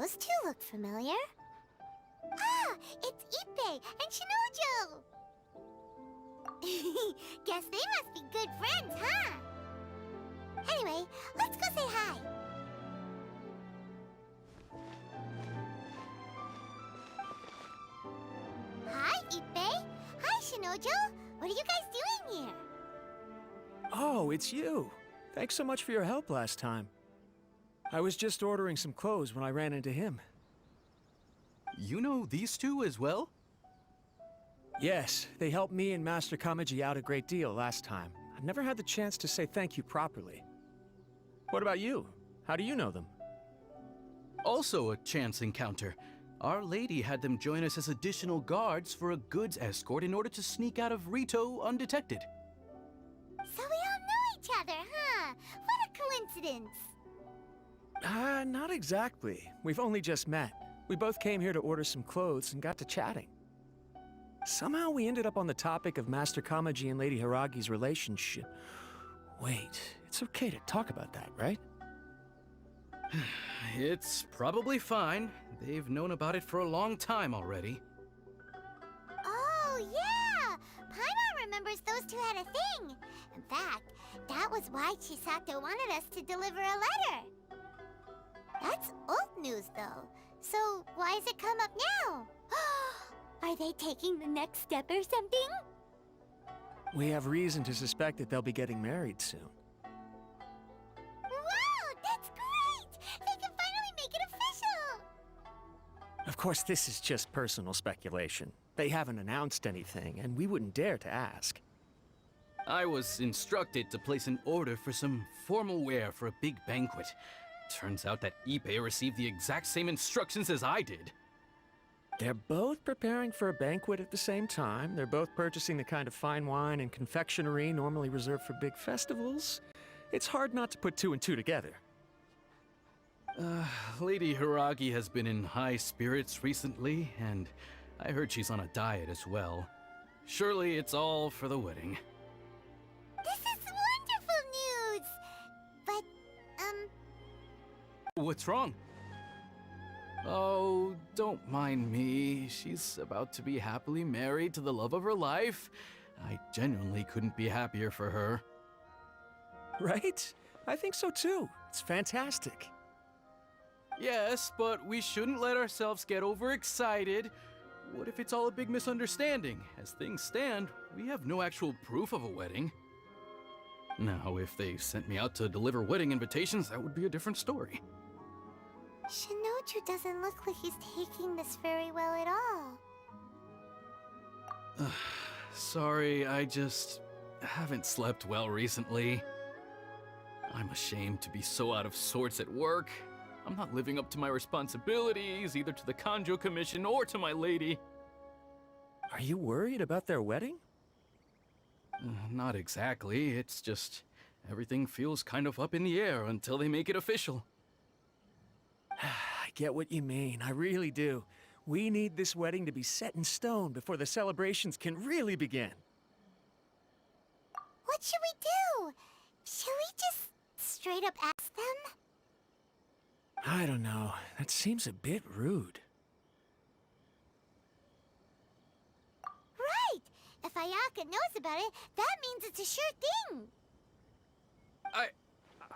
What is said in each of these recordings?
Those two look familiar. Ah, it's Ippei and Shinojo! Guess they must be good friends, huh? Anyway, let's go say hi. Hi, Ippei. Hi, Shinojo. What are you guys doing here? Oh, it's you. Thanks so much for your help last time. I was just ordering some clothes when I ran into him. You know these two as well? Yes, they helped me and Master Kamaji out a great deal last time. I've never had the chance to say thank you properly. What about you? How do you know them? Also a chance encounter. Our lady had them join us as additional guards for a goods escort in order to sneak out of Rito undetected. So we all know each other, huh? What a coincidence! Not exactly. We've only just met. We both came here to order some clothes and got to chatting. Somehow we ended up on the topic of Master Kamaji and Lady Hiragi's relationship. Wait, it's okay to talk about that, right? It's probably fine. They've known about it for a long time already. Oh, yeah! Paimon remembers those two had a thing. In fact, that was why Chisato wanted us to deliver a letter. That's old news, though. So why has it come up now? Are they taking the next step or something? We have reason to suspect that they'll be getting married soon. Wow, that's great! They can finally make it official! Of course, this is just personal speculation. They haven't announced anything, and we wouldn't dare to ask. I was instructed to place an order for some formal wear for a big banquet. Turns out that Ippei received the exact same instructions as I did. They're both preparing for a banquet at the same time. They're both purchasing the kind of fine wine and confectionery normally reserved for big festivals. It's hard not to put two and two together. Lady Hiragi has been in high spirits recently, and I heard she's on a diet as well. Surely it's all for the wedding. This is wonderful news! But, What's wrong? Oh, don't mind me. She's about to be happily married to the love of her life. I genuinely couldn't be happier for her. Right? I think so too. It's fantastic. Yes, but we shouldn't let ourselves get overexcited. What if it's all a big misunderstanding? As things stand, we have no actual proof of a wedding. Now, if they sent me out to deliver wedding invitations, that would be a different story. Shinoju doesn't look like he's taking this very well at all. Sorry, I just haven't slept well recently. I'm ashamed to be so out of sorts at work. I'm not living up to my responsibilities, either to the Kanjo Commission or to my lady. Are you worried about their wedding? Not exactly, it's just everything feels kind of up in the air until they make it official. I get what you mean, I really do. We need this wedding to be set in stone before the celebrations can really begin. What should we do? Should we just straight up ask them? I don't know. That seems a bit rude. Right! If Ayaka knows about it, that means it's a sure thing!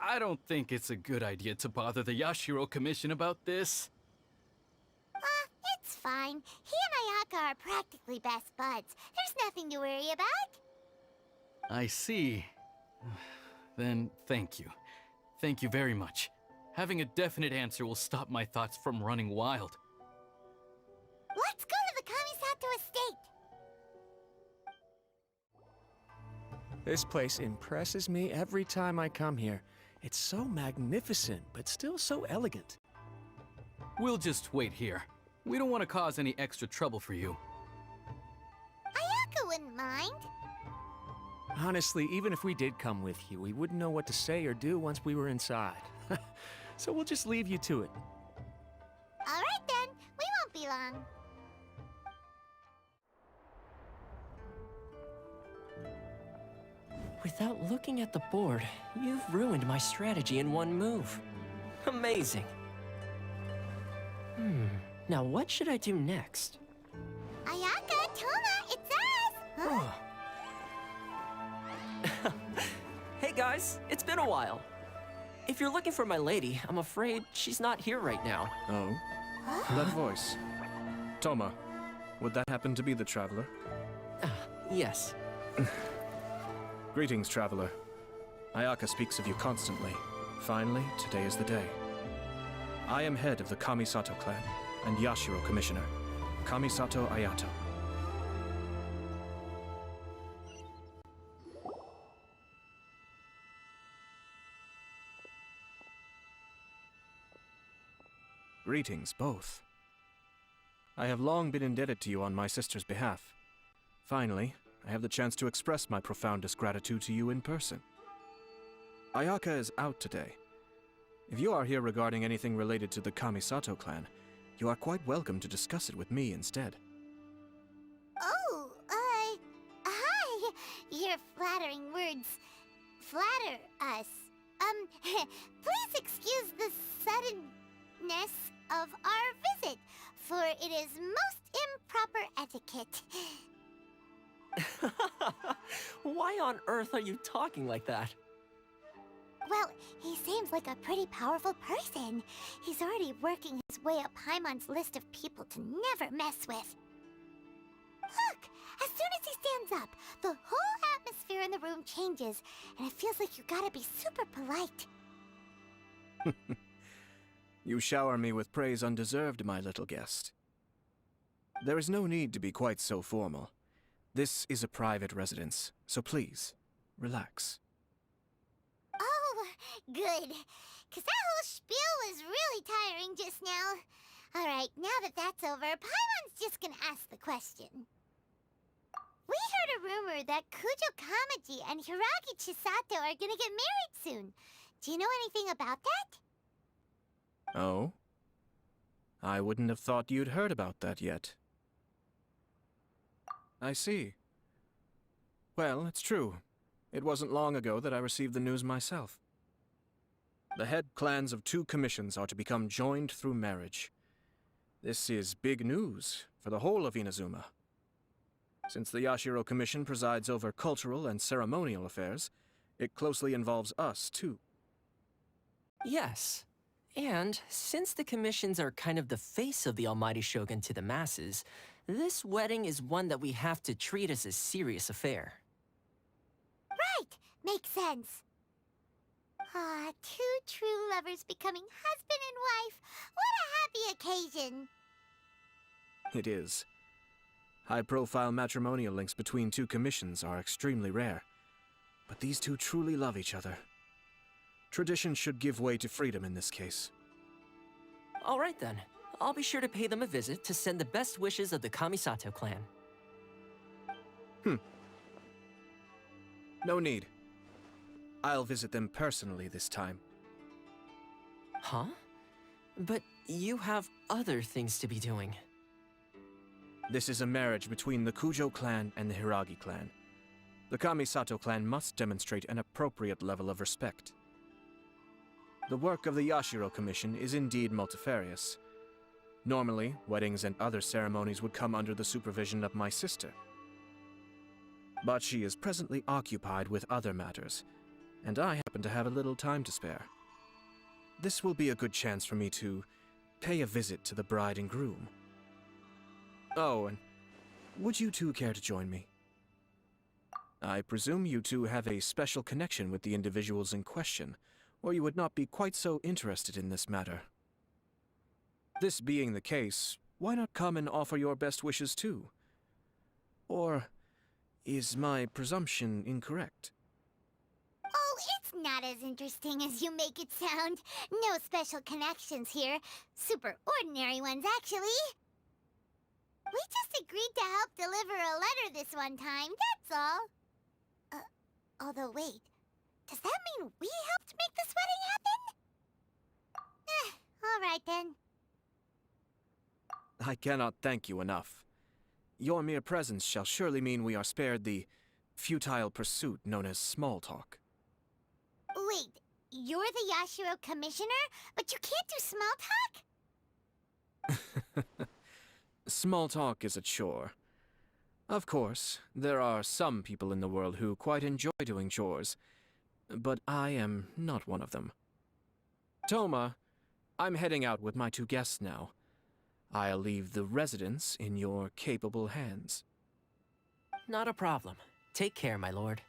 I don't think it's a good idea to bother the Yashiro Commission about this. It's fine. He and Ayaka are practically best buds. There's nothing to worry about. I see. Then thank you. Thank you very much. Having a definite answer will stop my thoughts from running wild. Let's go to the Kamisato estate! This place impresses me every time I come here. It's so magnificent, but still so elegant. We'll just wait here. We don't want to cause any extra trouble for you. Ayaka wouldn't mind. Honestly, even if we did come with you, we wouldn't know what to say or do once we were inside. So we'll just leave you to it. Alright then, we won't be long. Without looking at the board, you've ruined my strategy in one move. Amazing. Now what should I do next? Ayaka, Toma, it's us! Huh? Hey guys, it's been a while. If you're looking for my lady, I'm afraid she's not here right now. Oh? That voice. Toma, would that happen to be the Traveler? Yes. Greetings, Traveler. Ayaka speaks of you constantly. Finally, today is the day. I am head of the Kamisato clan and Yashiro Commissioner, Kamisato Ayato. Greetings, both. I have long been indebted to you on my sister's behalf. Finally, I have the chance to express my profoundest gratitude to you in person. Ayaka is out today. If you are here regarding anything related to the Kamisato clan, you are quite welcome to discuss it with me instead. Oh, hi. Your flattering words flatter us. Please excuse the suddenness of our visit, for it is most improper etiquette. Why on earth are you talking like that? Well, he seems like a pretty powerful person. He's already working his way up Paimon's list of people to never mess with. Look! As soon as he stands up, the whole atmosphere in the room changes, and it feels like you gotta be super polite. You shower me with praise undeserved, my little guest. There is no need to be quite so formal. This is a private residence, so please, relax. Oh, good. 'Cause that whole spiel was really tiring just now. Alright, now that that's over, Paimon's just gonna ask the question. We heard a rumor that Kujo Kamaji and Hiragi Chisato are gonna get married soon. Do you know anything about that? Oh? I wouldn't have thought you'd heard about that yet. I see. Well, it's true. It wasn't long ago that I received the news myself. The head clans of 2 commissions are to become joined through marriage. This is big news for the whole of Inazuma. Since the Yashiro Commission presides over cultural and ceremonial affairs, it closely involves us, too. Yes. And since the commissions are kind of the face of the Almighty Shogun to the masses, this wedding is one that we have to treat as a serious affair. Right, makes sense. Ah, 2 true lovers becoming husband and wife. What a happy occasion. It is. High-profile matrimonial links between 2 commissions are extremely rare. But these 2 truly love each other. Tradition should give way to freedom in this case. All right then. I'll be sure to pay them a visit to send the best wishes of the Kamisato clan. No need. I'll visit them personally this time. Huh? But you have other things to be doing. This is a marriage between the Kujo clan and the Hiragi clan. The Kamisato clan must demonstrate an appropriate level of respect. The work of the Yashiro Commission is indeed multifarious. Normally, weddings and other ceremonies would come under the supervision of my sister. But she is presently occupied with other matters, and I happen to have a little time to spare. This will be a good chance for me to pay a visit to the bride and groom. Oh, and would you 2 care to join me? I presume you 2 have a special connection with the individuals in question, or you would not be quite so interested in this matter. This being the case, why not come and offer your best wishes too? Or is my presumption incorrect? Oh, it's not as interesting as you make it sound. No special connections here. Super ordinary ones, actually. We just agreed to help deliver a letter this one time, that's all. Although wait, does that mean we helped make this wedding happen? All right then. I cannot thank you enough. Your mere presence shall surely mean we are spared the futile pursuit known as small talk. Wait, you're the Yashiro Commissioner, but you can't do small talk? Small talk is a chore. Of course, there are some people in the world who quite enjoy doing chores, but I am not one of them. Toma, I'm heading out with my two guests now. I'll leave the residence in your capable hands. Not a problem. Take care, my lord.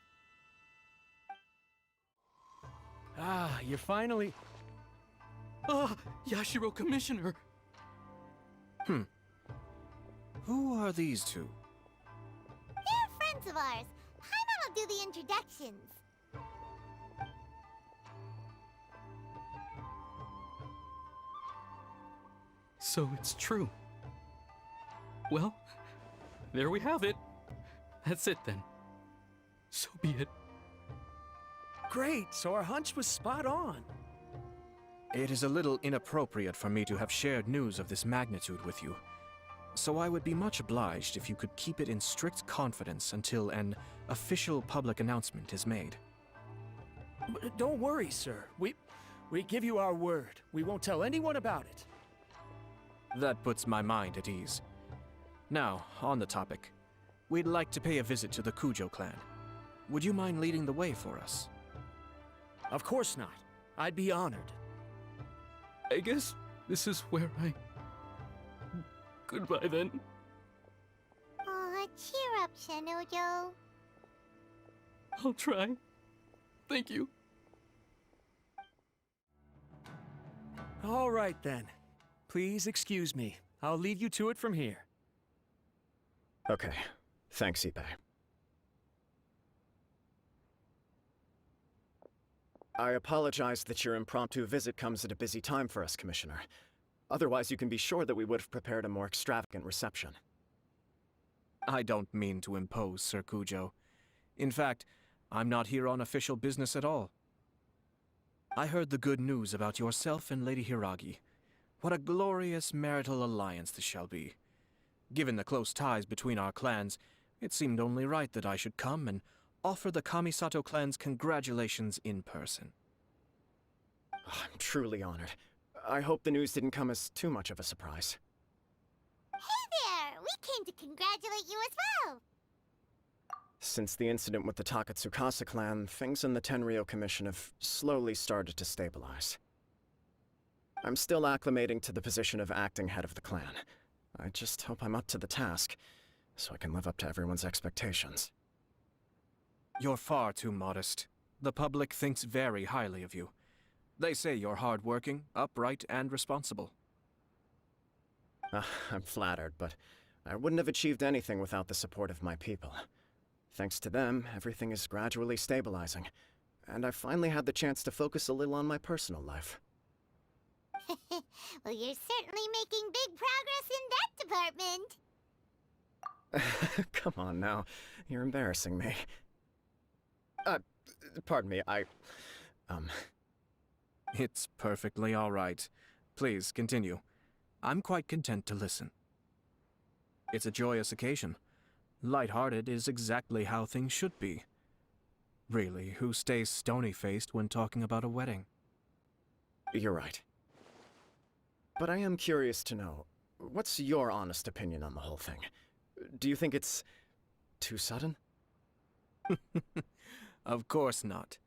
Ah, you're finally... Ah, Yashiro Commissioner! Who are these two? They're friends of ours. Paimon will do the introductions. So it's true. Well, there we have it. That's it then. So be it. Great, so our hunch was spot on. It is a little inappropriate for me to have shared news of this magnitude with you, so I would be much obliged if you could keep it in strict confidence until an official public announcement is made. Don't worry, sir. We give you our word. We won't tell anyone about it. That puts my mind at ease. Now, on the topic. We'd like to pay a visit to the Kujo clan. Would you mind leading the way for us? Of course not. I'd be honored. I guess this is where I... Goodbye then. Aw, cheer up, Shanojo. I'll try. Thank you. All right, then. Please excuse me. I'll leave you to it from here. Okay. Thanks, Ippei. I apologize that your impromptu visit comes at a busy time for us, Commissioner. Otherwise, you can be sure that we would have prepared a more extravagant reception. I don't mean to impose, Sir Kujo. In fact, I'm not here on official business at all. I heard the good news about yourself and Lady Hiragi. What a glorious marital alliance this shall be. Given the close ties between our clans, it seemed only right that I should come and offer the Kamisato clan's congratulations in person. I'm truly honored. I hope the news didn't come as too much of a surprise. Hey there! We came to congratulate you as well! Since the incident with the Takatsukasa clan, things in the Tenryou Commission have slowly started to stabilize. I'm still acclimating to the position of acting head of the clan. I just hope I'm up to the task, so I can live up to everyone's expectations. You're far too modest. The public thinks very highly of you. They say you're hardworking, upright, and responsible. I'm flattered, but I wouldn't have achieved anything without the support of my people. Thanks to them, everything is gradually stabilizing, and I've finally had the chance to focus a little on my personal life. Well, you're certainly making big progress in that department. Come on now, you're embarrassing me. Pardon me, It's perfectly all right. Please, continue. I'm quite content to listen. It's a joyous occasion. Light-hearted is exactly how things should be. Really, who stays stony-faced when talking about a wedding? You're right. But I am curious to know, what's your honest opinion on the whole thing? Do you think it's too sudden? Of course not.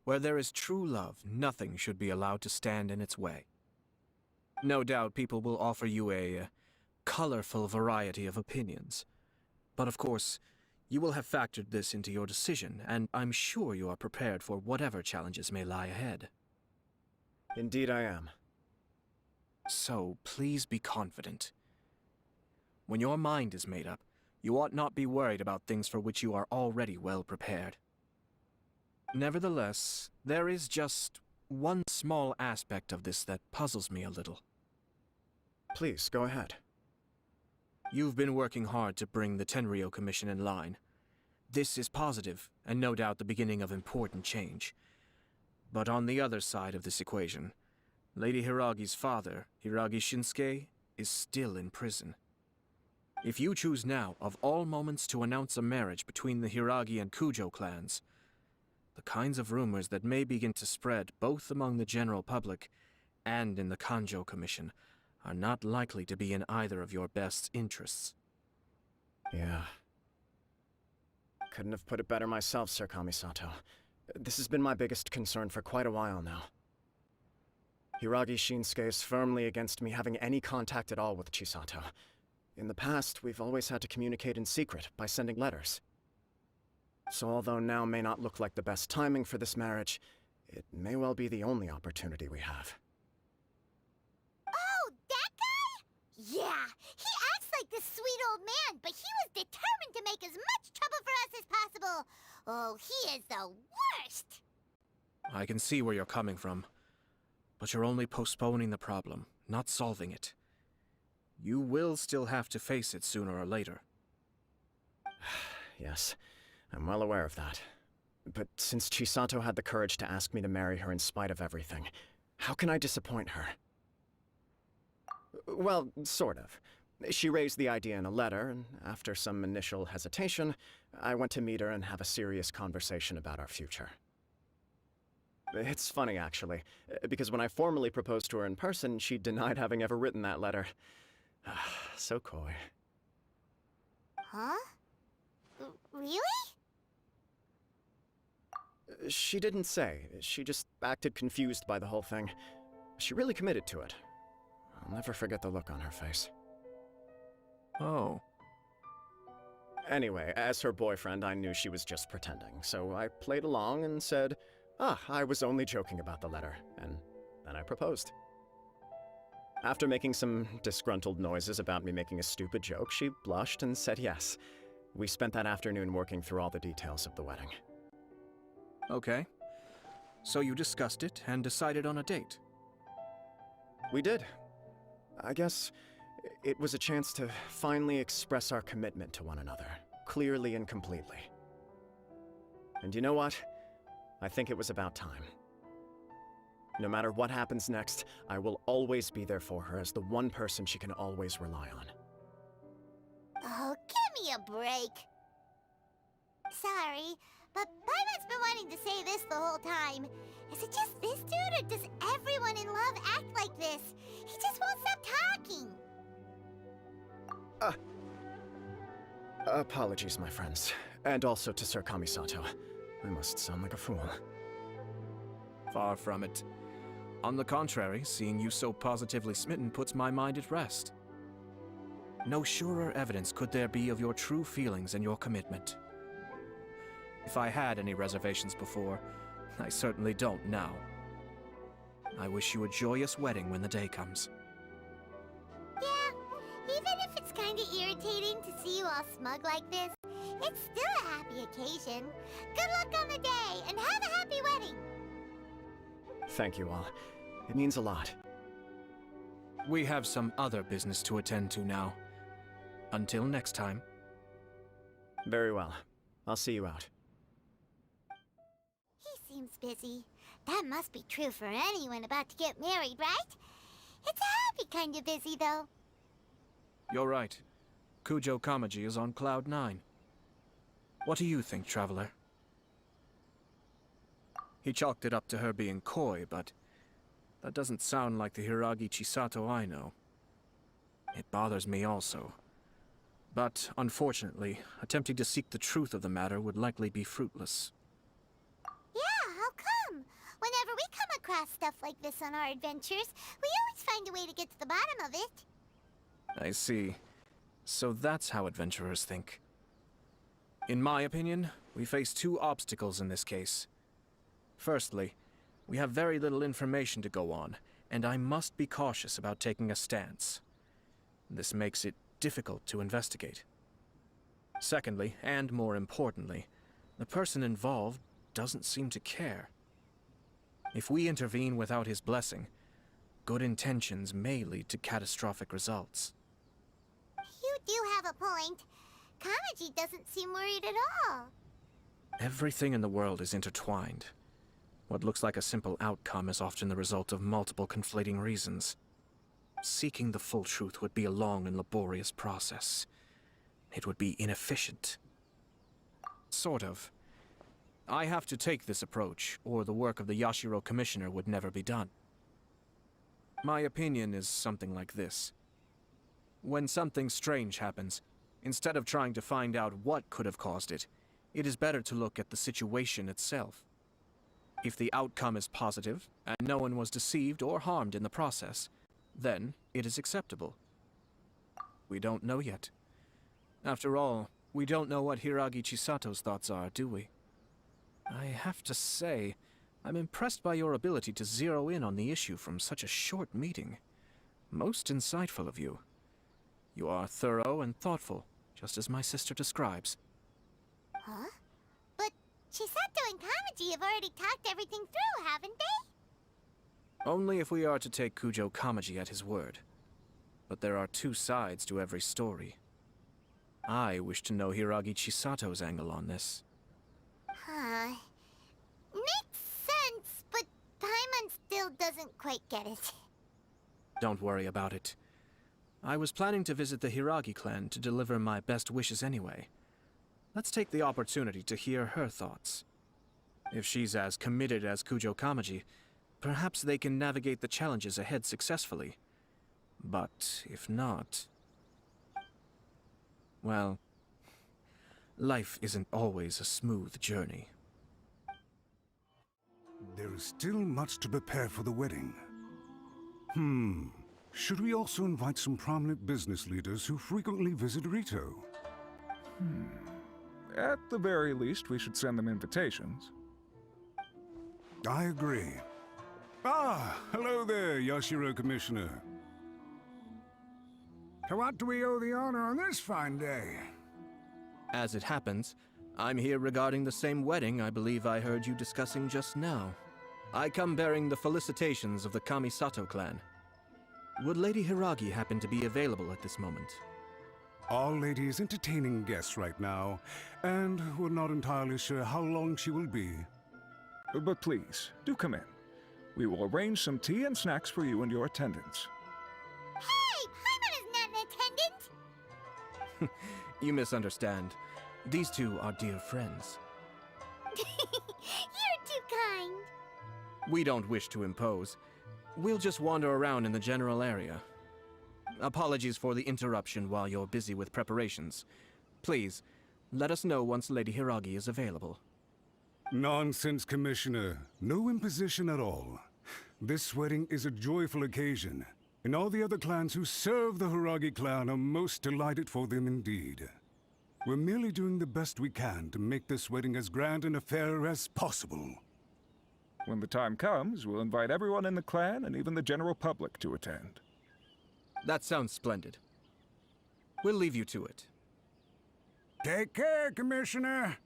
Where there is true love, nothing should be allowed to stand in its way. No doubt people will offer you a colorful variety of opinions. But of course, you will have factored this into your decision, and I'm sure you are prepared for whatever challenges may lie ahead. Indeed I am. So, please be confident. When your mind is made up, you ought not be worried about things for which you are already well prepared. Nevertheless, there is just one small aspect of this that puzzles me a little. Please, go ahead. You've been working hard to bring the Tenryou Commission in line. This is positive, and no doubt the beginning of important change. But on the other side of this equation, Lady Hiragi's father, Hiragi Shinsuke, is still in prison. If you choose now, of all moments, to announce a marriage between the Hiragi and Kujo clans, the kinds of rumors that may begin to spread both among the general public and in the Kanjo Commission, are not likely to be in either of your best interests. Yeah. Couldn't have put it better myself, Sir Kamisato. This has been my biggest concern for quite a while now. Hiragi Shinsuke is firmly against me having any contact at all with Chisato. In the past, we've always had to communicate in secret by sending letters. So although now may not look like the best timing for this marriage, it may well be the only opportunity we have. Oh, that guy? Yeah, he acts like this sweet old man, but he was determined to make as much trouble for us as possible. Oh, he is the worst! I can see where you're coming from, but you're only postponing the problem, not solving it. You will still have to face it sooner or later. Yes, I'm well aware of that. But since Chisato had the courage to ask me to marry her in spite of everything, how can I disappoint her? Well, sort of. She raised the idea in a letter, and after some initial hesitation, I went to meet her and have a serious conversation about our future. It's funny, actually, because when I formally proposed to her in person, she denied having ever written that letter. So coy. Huh? Really? She didn't say. She just acted confused by the whole thing. She really committed to it. I'll never forget the look on her face. Oh. Anyway, as her boyfriend, I knew she was just pretending, so I played along and said, I was only joking about the letter, and then I proposed. After making some disgruntled noises about me making a stupid joke, she blushed and said yes. We spent that afternoon working through all the details of the wedding. Okay. So you discussed it and decided on a date? We did. I guess it was a chance to finally express our commitment to one another, clearly and completely. And you know what? I think it was about time. No matter what happens next, I will always be there for her as the one person she can always rely on. Oh, give me a break. Sorry, but Paimon's been wanting to say this the whole time. Is it just this dude, or does everyone in love act like this? He just won't stop talking. Apologies, my friends. And also to Sir Kamisato. I must sound like a fool. Far from it. On the contrary, seeing you so positively smitten puts my mind at rest. No surer evidence could there be of your true feelings and your commitment. If I had any reservations before, I certainly don't now. I wish you a joyous wedding when the day comes. Yeah, even if it's kinda irritating to see you all smug like this, it's still a happy occasion. Good luck on the day, and have a happy wedding! Thank you all. It means a lot. We have some other business to attend to now. Until next time. Very well. I'll see you out. He seems busy. That must be true for anyone about to get married, right? It's a happy kind of busy, though. You're right. Kujo Kamaji is on Cloud 9. What do you think, Traveler? He chalked it up to her being coy, but that doesn't sound like the Hiragi Chisato I know. It bothers me also. But, unfortunately, attempting to seek the truth of the matter would likely be fruitless. Yeah, how come? Whenever we come across stuff like this on our adventures, we always find a way to get to the bottom of it. I see. So that's how adventurers think. In my opinion, we face two obstacles in this case. Firstly, we have very little information to go on, and I must be cautious about taking a stance. This makes it difficult to investigate. Secondly, and more importantly, the person involved doesn't seem to care. If we intervene without his blessing, good intentions may lead to catastrophic results. You do have a point. Kamaji doesn't seem worried at all. Everything in the world is intertwined. What looks like a simple outcome is often the result of multiple conflating reasons. Seeking the full truth would be a long and laborious process. It would be inefficient. Sort of. I have to take this approach, or the work of the Yashiro Commissioner would never be done. My opinion is something like this. When something strange happens, instead of trying to find out what could have caused it, it is better to look at the situation itself. If the outcome is positive, and no one was deceived or harmed in the process, then it is acceptable. We don't know yet. After all, we don't know what Hiragi Chisato's thoughts are, do we? I have to say, I'm impressed by your ability to zero in on the issue from such a short meeting. Most insightful of you. You are thorough and thoughtful, just as my sister describes. Huh? But Chisato and Kamaji have already talked everything through, haven't they? Only if we are to take Kujo Kamaji at his word. But there are two sides to every story. I wish to know Hiragi Chisato's angle on this. Huh. Makes sense, but Paimon still doesn't quite get it. Don't worry about it. I was planning to visit the Hiragi clan to deliver my best wishes anyway. Let's take the opportunity to hear her thoughts. If she's as committed as Kujo Kamaji, perhaps they can navigate the challenges ahead successfully. But if not... well, life isn't always a smooth journey. There is still much to prepare for the wedding. Should we also invite some prominent business leaders who frequently visit Rito? At the very least, we should send them invitations. I agree. Ah, hello there, Yashiro Commissioner. To what do we owe the honor on this fine day? As it happens, I'm here regarding the same wedding I believe I heard you discussing just now. I come bearing the felicitations of the Kamisato clan. Would Lady Hiragi happen to be available at this moment? Our lady is entertaining guests right now, and we're not entirely sure how long she will be. But please, do come in. We will arrange some tea and snacks for you and your attendants. Hey! Paimon is not an attendant! You misunderstand. These two are dear friends. You're too kind. We don't wish to impose. We'll just wander around in the general area. Apologies for the interruption while you're busy with preparations. Please, let us know once Lady Hiragi is available. Nonsense, Commissioner. No imposition at all. This wedding is a joyful occasion, and all the other clans who serve the Hiragi clan are most delighted for them indeed. We're merely doing the best we can to make this wedding as grand an affair as possible. When the time comes, we'll invite everyone in the clan and even the general public to attend. That sounds splendid. We'll leave you to it. Take care, Commissioner!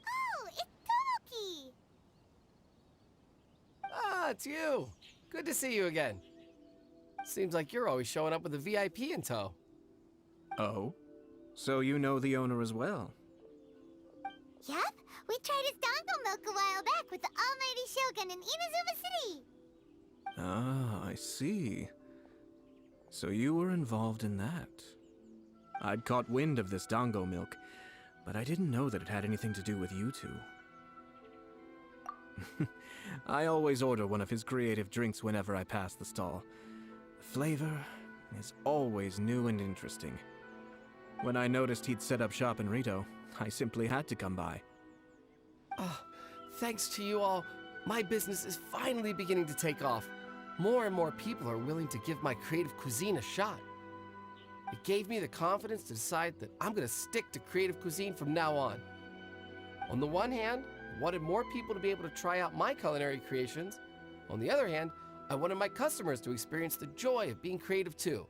Oh, it's Tomoki! Ah, it's you. Good to see you again. Seems like you're always showing up with a VIP in tow. Oh? So you know the owner as well? Yup, we tried his dongle milk a while back with the Almighty Shogun in Inazuma City. Ah, I see. So you were involved in that. I'd caught wind of this dango milk, but I didn't know that it had anything to do with you two. I always order one of his creative drinks whenever I pass the stall. The flavor is always new and interesting. When I noticed he'd set up shop in Rito, I simply had to come by. Oh, thanks to you all, my business is finally beginning to take off. More and more people are willing to give my creative cuisine a shot. It gave me the confidence to decide that I'm going to stick to creative cuisine from now on. On the one hand, I wanted more people to be able to try out my culinary creations. On the other hand, I wanted my customers to experience the joy of being creative too.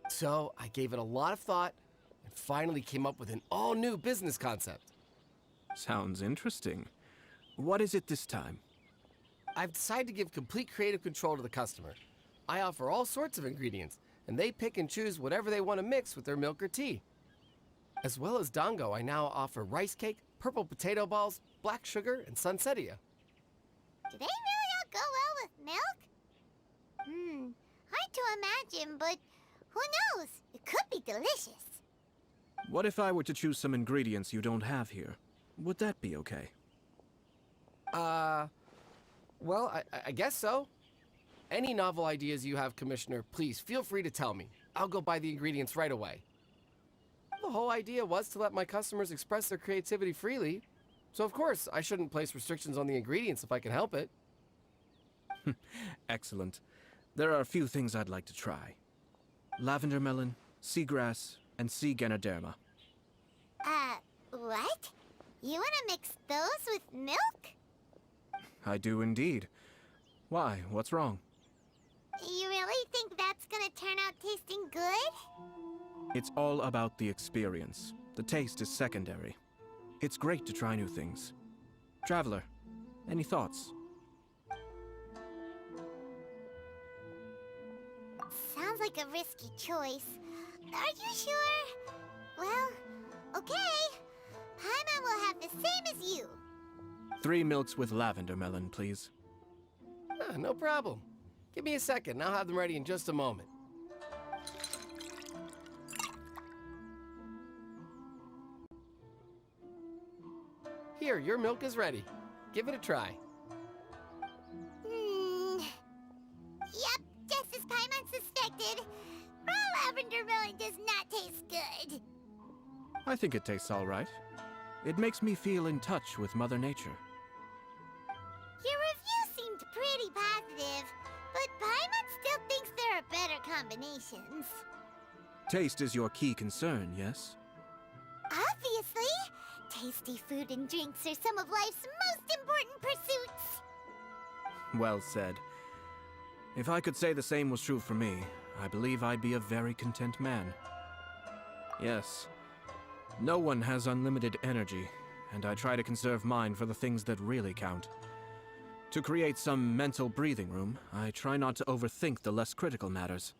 So I gave it a lot of thought and finally came up with an all-new business concept. Sounds interesting. What is it this time? I've decided to give complete creative control to the customer. I offer all sorts of ingredients, and they pick and choose whatever they want to mix with their milk or tea. As well as dango, I now offer rice cake, purple potato balls, black sugar, and sunsettia. Do they really all go well with milk? Hard to imagine, but who knows? It could be delicious. What if I were to choose some ingredients you don't have here? Would that be okay? Well, I guess so. Any novel ideas you have, Commissioner, please feel free to tell me. I'll go buy the ingredients right away. The whole idea was to let my customers express their creativity freely. So of course, I shouldn't place restrictions on the ingredients if I can help it. Excellent. There are a few things I'd like to try. Lavender melon, seagrass, and sea ganoderma. What? You wanna mix those with milk? I do indeed. Why? What's wrong? You really think that's gonna turn out tasting good? It's all about the experience. The taste is secondary. It's great to try new things. Traveler, any thoughts? Sounds like a risky choice. Are you sure? Well, okay. Paimon will have the same as you. 3 milks with lavender melon, please. No problem. Give me a second, I'll have them ready in just a moment. Here, your milk is ready. Give it a try. Yep, just as Paimon suspected. Raw lavender melon does not taste good. I think it tastes all right. It makes me feel in touch with Mother Nature. Your review seemed pretty positive, but Paimon still thinks there are better combinations. Taste is your key concern, yes? Obviously! Tasty food and drinks are some of life's most important pursuits. Well said. If I could say the same was true for me, I believe I'd be a very content man. Yes. No one has unlimited energy, and I try to conserve mine for the things that really count. To create some mental breathing room, I try not to overthink the less critical matters.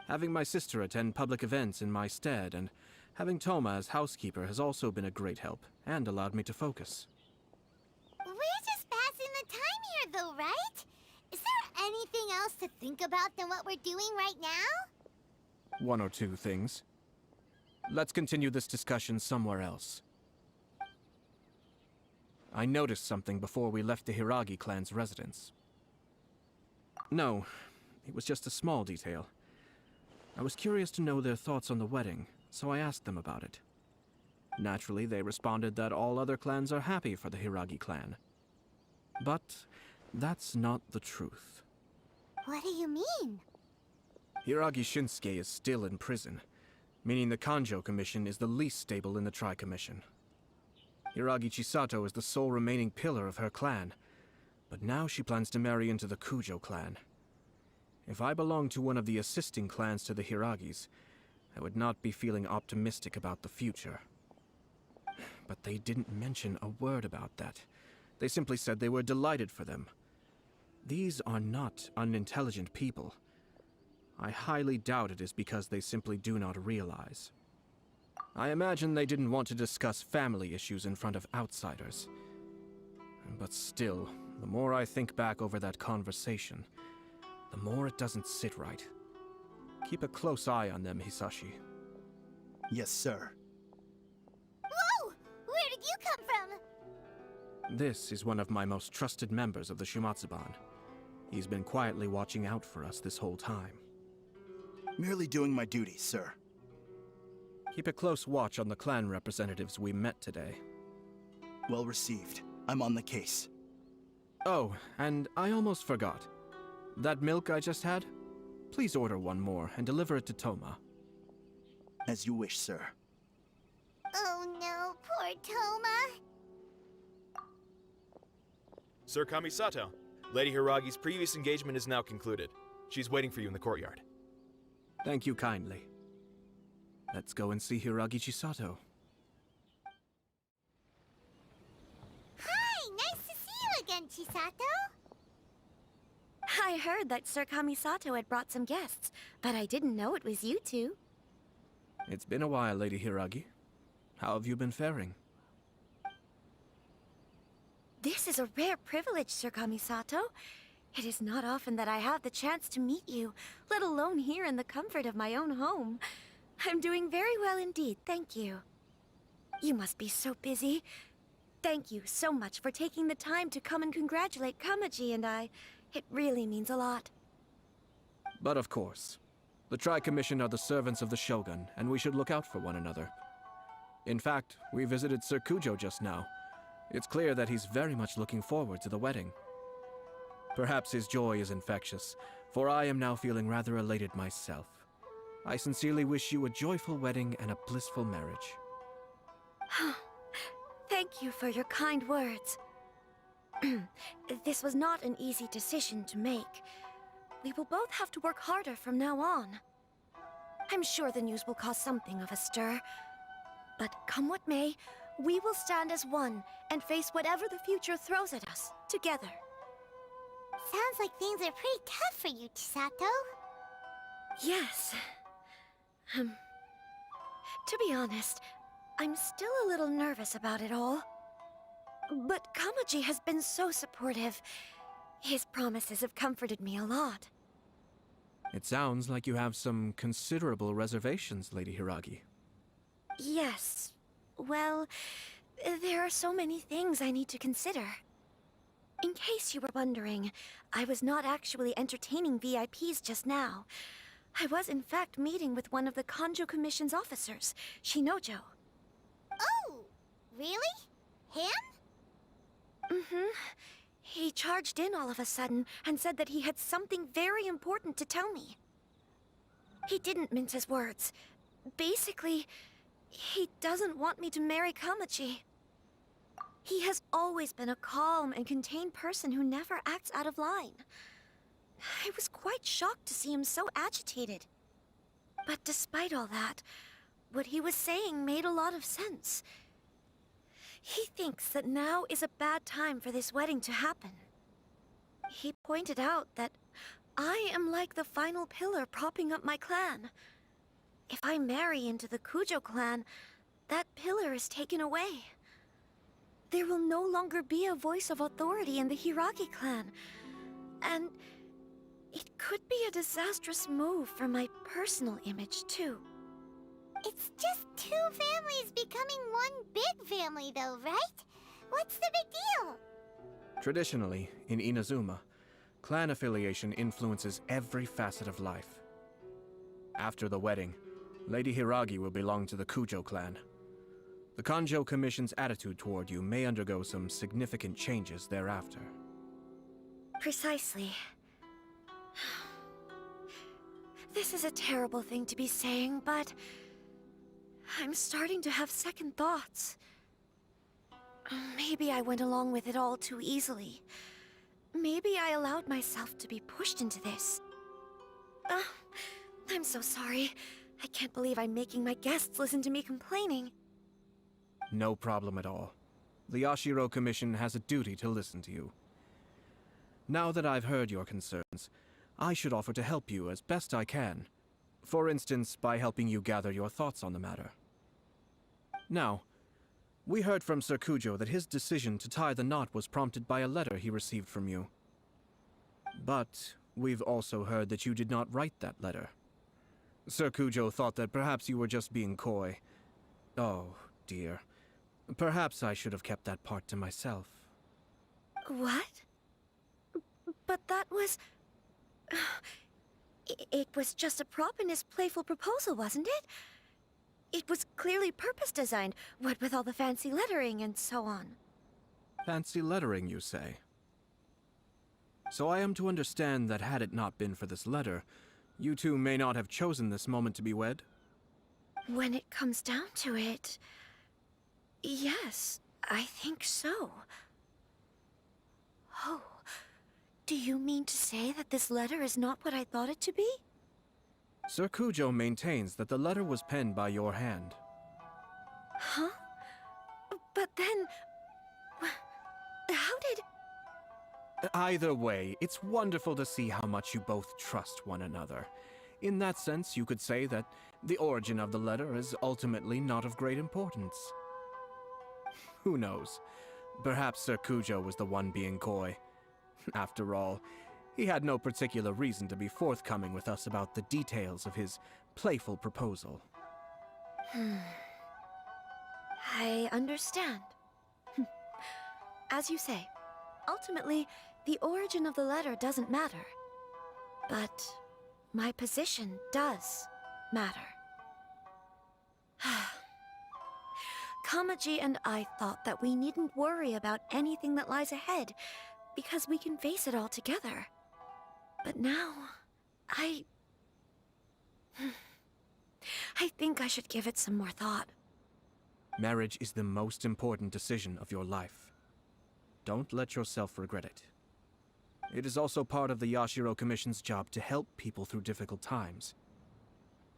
Having my sister attend public events in my stead and having Toma as housekeeper has also been a great help and allowed me to focus. We're just passing the time here though, right? Is there anything else to think about than what we're doing right now? 1 or 2 things. Let's continue this discussion somewhere else. I noticed something before we left the Hiragi clan's residence. No, it was just a small detail. I was curious to know their thoughts on the wedding, so I asked them about it. Naturally, they responded that all other clans are happy for the Hiragi clan. But that's not the truth. What do you mean? Hiragi Shinsuke is still in prison, meaning the Kanjo Commission is the least stable in the Tri-Commission. Hiragi Chisato is the sole remaining pillar of her clan, but now she plans to marry into the Kujo clan. If I belonged to one of the assisting clans to the Hiragis, I would not be feeling optimistic about the future. But they didn't mention a word about that. They simply said they were delighted for them. These are not unintelligent people. I highly doubt it is because they simply do not realize. I imagine they didn't want to discuss family issues in front of outsiders. But still, the more I think back over that conversation, the more it doesn't sit right. Keep a close eye on them, Hisashi. Yes, sir. Whoa! Where did you come from? This is one of my most trusted members of the Shumatsuban. He's been quietly watching out for us this whole time. Merely doing my duty, sir. Keep a close watch on the clan representatives we met today. Well received. I'm on the case. Oh, and I almost forgot. That milk I just had? Please order one more and deliver it to Toma. As you wish, sir. Oh no, poor Toma. Sir Kamisato, Lady Hiragi's previous engagement is now concluded. She's waiting for you in the courtyard. Thank you kindly. Let's go and see Hiragi Chisato. Hi, nice to see you again, Chisato. I heard that Sir Kamisato had brought some guests, but I didn't know it was you two. It's been a while, Lady Hiragi. How have you been faring? This is a rare privilege, Sir Kamisato. It is not often that I have the chance to meet you, let alone here in the comfort of my own home. I'm doing very well indeed, thank you. You must be so busy. Thank you so much for taking the time to come and congratulate Kamaji and I. It really means a lot. But of course, the Tri-Commission are the servants of the Shogun, and we should look out for one another. In fact, we visited Sir Kujo just now. It's clear that he's very much looking forward to the wedding. Perhaps his joy is infectious, for I am now feeling rather elated myself. I sincerely wish you a joyful wedding and a blissful marriage. Thank you for your kind words. This was not an easy decision to make. We will both have to work harder from now on. I'm sure the news will cause something of a stir. But come what may, we will stand as one and face whatever the future throws at us, together. Sounds like things are pretty tough for you, Chisato. Yes. To be honest, I'm still a little nervous about it all. But Kamaji has been so supportive. His promises have comforted me a lot. It sounds like you have some considerable reservations, Lady Hiragi. Yes. Well, there are so many things I need to consider. In case you were wondering, I was not actually entertaining VIPs just now. I was in fact meeting with one of the Kanjo Commission's officers, Shinojo. Oh, really? Him? Mm-hmm. He charged in all of a sudden and said that he had something very important to tell me. He didn't mince his words. Basically, he doesn't want me to marry Kamaji. He has always been a calm and contained person who never acts out of line. I was quite shocked to see him so agitated. But despite all that, what he was saying made a lot of sense. He thinks that now is a bad time for this wedding to happen. He pointed out that I am like the final pillar propping up my clan. If I marry into the Kujo clan, that pillar is taken away. There will no longer be a voice of authority in the Hiragi clan. And it could be a disastrous move for my personal image, too. It's just two families becoming one big family, though, right? What's the big deal? Traditionally, in Inazuma, clan affiliation influences every facet of life. After the wedding, Lady Hiragi will belong to the Kujo clan. The Kanjo Commission's attitude toward you may undergo some significant changes thereafter. Precisely. This is a terrible thing to be saying, but I'm starting to have second thoughts. Maybe I went along with it all too easily. Maybe I allowed myself to be pushed into this. I'm so sorry. I can't believe I'm making my guests listen to me complaining. No problem at all. The Yashiro Commission has a duty to listen to you. Now that I've heard your concerns, I should offer to help you as best I can. For instance, by helping you gather your thoughts on the matter. Now, we heard from Sir Kujo that his decision to tie the knot was prompted by a letter he received from you. But we've also heard that you did not write that letter. Sir Kujo thought that perhaps you were just being coy. Oh, dear. Perhaps I should have kept that part to myself. What? But that was... It was just a prop in his playful proposal, wasn't it? It was clearly purpose-designed, what with all the fancy lettering and so on. Fancy lettering, you say? So I am to understand that had it not been for this letter, you two may not have chosen this moment to be wed? When it comes down to it... yes, I think so. Oh, do you mean to say that this letter is not what I thought it to be? Sir Kujo maintains that the letter was penned by your hand. Huh? But then... how did... Either way, it's wonderful to see how much you both trust one another. In that sense, you could say that the origin of the letter is ultimately not of great importance. Who knows? Perhaps Sir Kujo was the one being coy. After all, he had no particular reason to be forthcoming with us about the details of his playful proposal. I understand. As you say, ultimately, the origin of the letter doesn't matter. But my position does matter. Kamaji and I thought that we needn't worry about anything that lies ahead, because we can face it all together. But now, I think I should give it some more thought. Marriage is the most important decision of your life. Don't let yourself regret it. It is also part of the Yashiro Commission's job to help people through difficult times.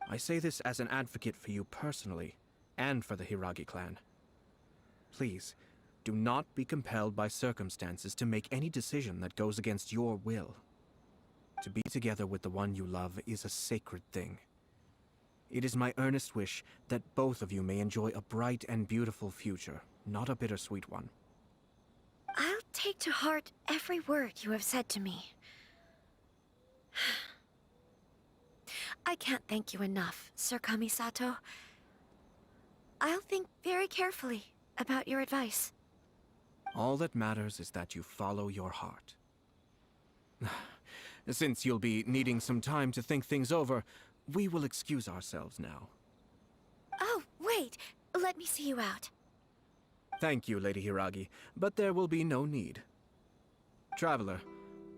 I say this as an advocate for you personally, and for the Hiragi clan. Please, do not be compelled by circumstances to make any decision that goes against your will. To be together with the one you love is a sacred thing. It is my earnest wish that both of you may enjoy a bright and beautiful future, not a bittersweet one. I'll take to heart every word you have said to me. I can't thank you enough, Sir Kamisato. I'll think very carefully about your advice. All that matters is that you follow your heart. Since you'll be needing some time to think things over, we will excuse ourselves now. Oh, wait. Let me see you out. Thank you, Lady Hiragi, but there will be no need. Traveler,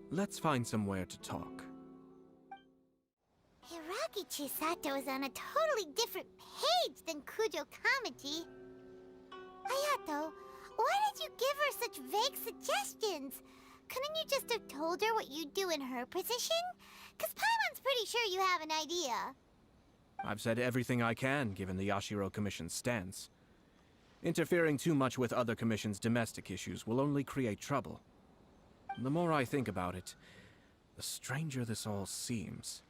let's find somewhere to talk. Hiragi Chisato is on a totally different page than Kujo Kamaji. Ayato, why did you give her such vague suggestions? Couldn't you just have told her what you'd do in her position? 'Cause Paimon's pretty sure you have an idea. I've said everything I can, given the Yashiro Commission's stance. Interfering too much with other commissions' domestic issues will only create trouble. The more I think about it, the stranger this all seems.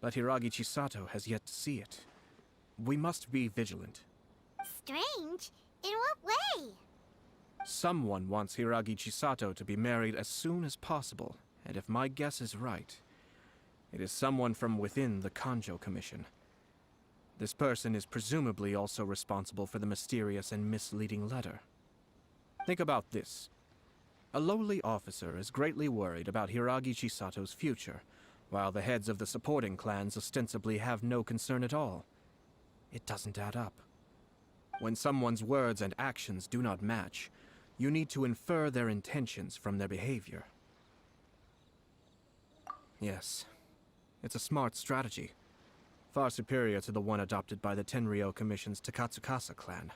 But Hiragi Chisato has yet to see it. We must be vigilant. Strange? In what way? Someone wants Hiragi Chisato to be married as soon as possible, and if my guess is right, it is someone from within the Kanjo Commission. This person is presumably also responsible for the mysterious and misleading letter. Think about this. A lowly officer is greatly worried about Hiragi Chisato's future, while the heads of the supporting clans ostensibly have no concern at all. It doesn't add up. When someone's words and actions do not match, you need to infer their intentions from their behavior. Yes, it's a smart strategy. Far superior to the one adopted by the Tenryou Commission's Takatsukasa clan.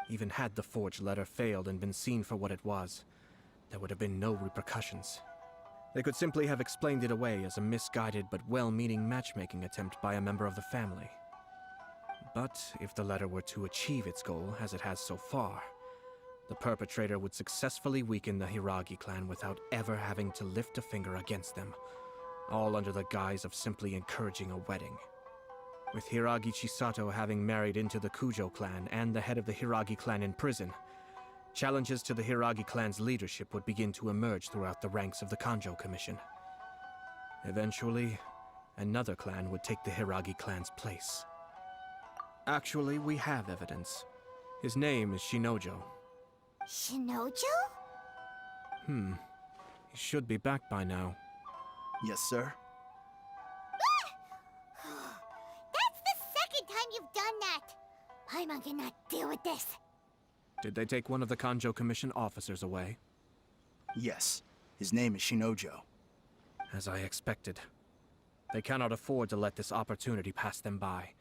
Even had the forged letter failed and been seen for what it was, there would have been no repercussions. They could simply have explained it away as a misguided but well-meaning matchmaking attempt by a member of the family. But if the letter were to achieve its goal, as it has so far, the perpetrator would successfully weaken the Hiragi clan without ever having to lift a finger against them, all under the guise of simply encouraging a wedding. With Hiragi Chisato having married into the Kujo clan and the head of the Hiragi clan in prison, challenges to the Hiragi clan's leadership would begin to emerge throughout the ranks of the Kanjo Commission. Eventually, another clan would take the Hiragi clan's place. Actually, we have evidence. His name is Shinojo. Shinojo? He should be back by now. Yes, sir. That's the second time you've done that! Paimon cannot deal with this. Did they take one of the Kanjo Commission officers away? Yes. His name is Shinojo. As I expected. They cannot afford to let this opportunity pass them by.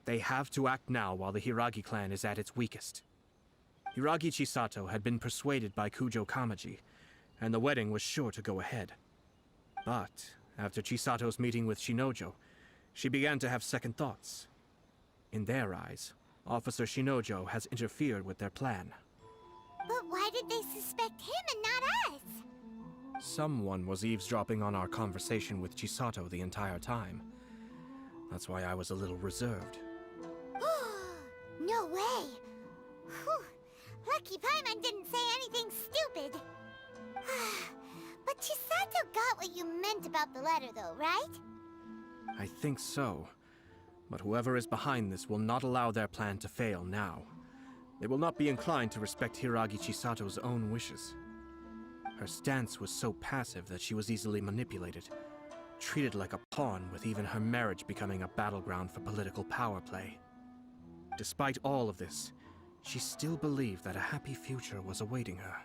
They have to act now while the Hiragi clan is at its weakest. Hiragi Chisato had been persuaded by Kujo Kamaji, and the wedding was sure to go ahead. But after Chisato's meeting with Shinojo, she began to have second thoughts. In their eyes, Officer Shinojo has interfered with their plan. But why did they suspect him and not us? Someone was eavesdropping on our conversation with Chisato the entire time. That's why I was a little reserved. No way! Whew. Lucky Paimon didn't say anything stupid. But Chisato got what you meant about the letter though, right? I think so. But whoever is behind this will not allow their plan to fail now. They will not be inclined to respect Hiragi Chisato's own wishes. Her stance was so passive that she was easily manipulated. treated like a pawn, with even her marriage becoming a battleground for political power play. Despite all of this, she still believed that a happy future was awaiting her.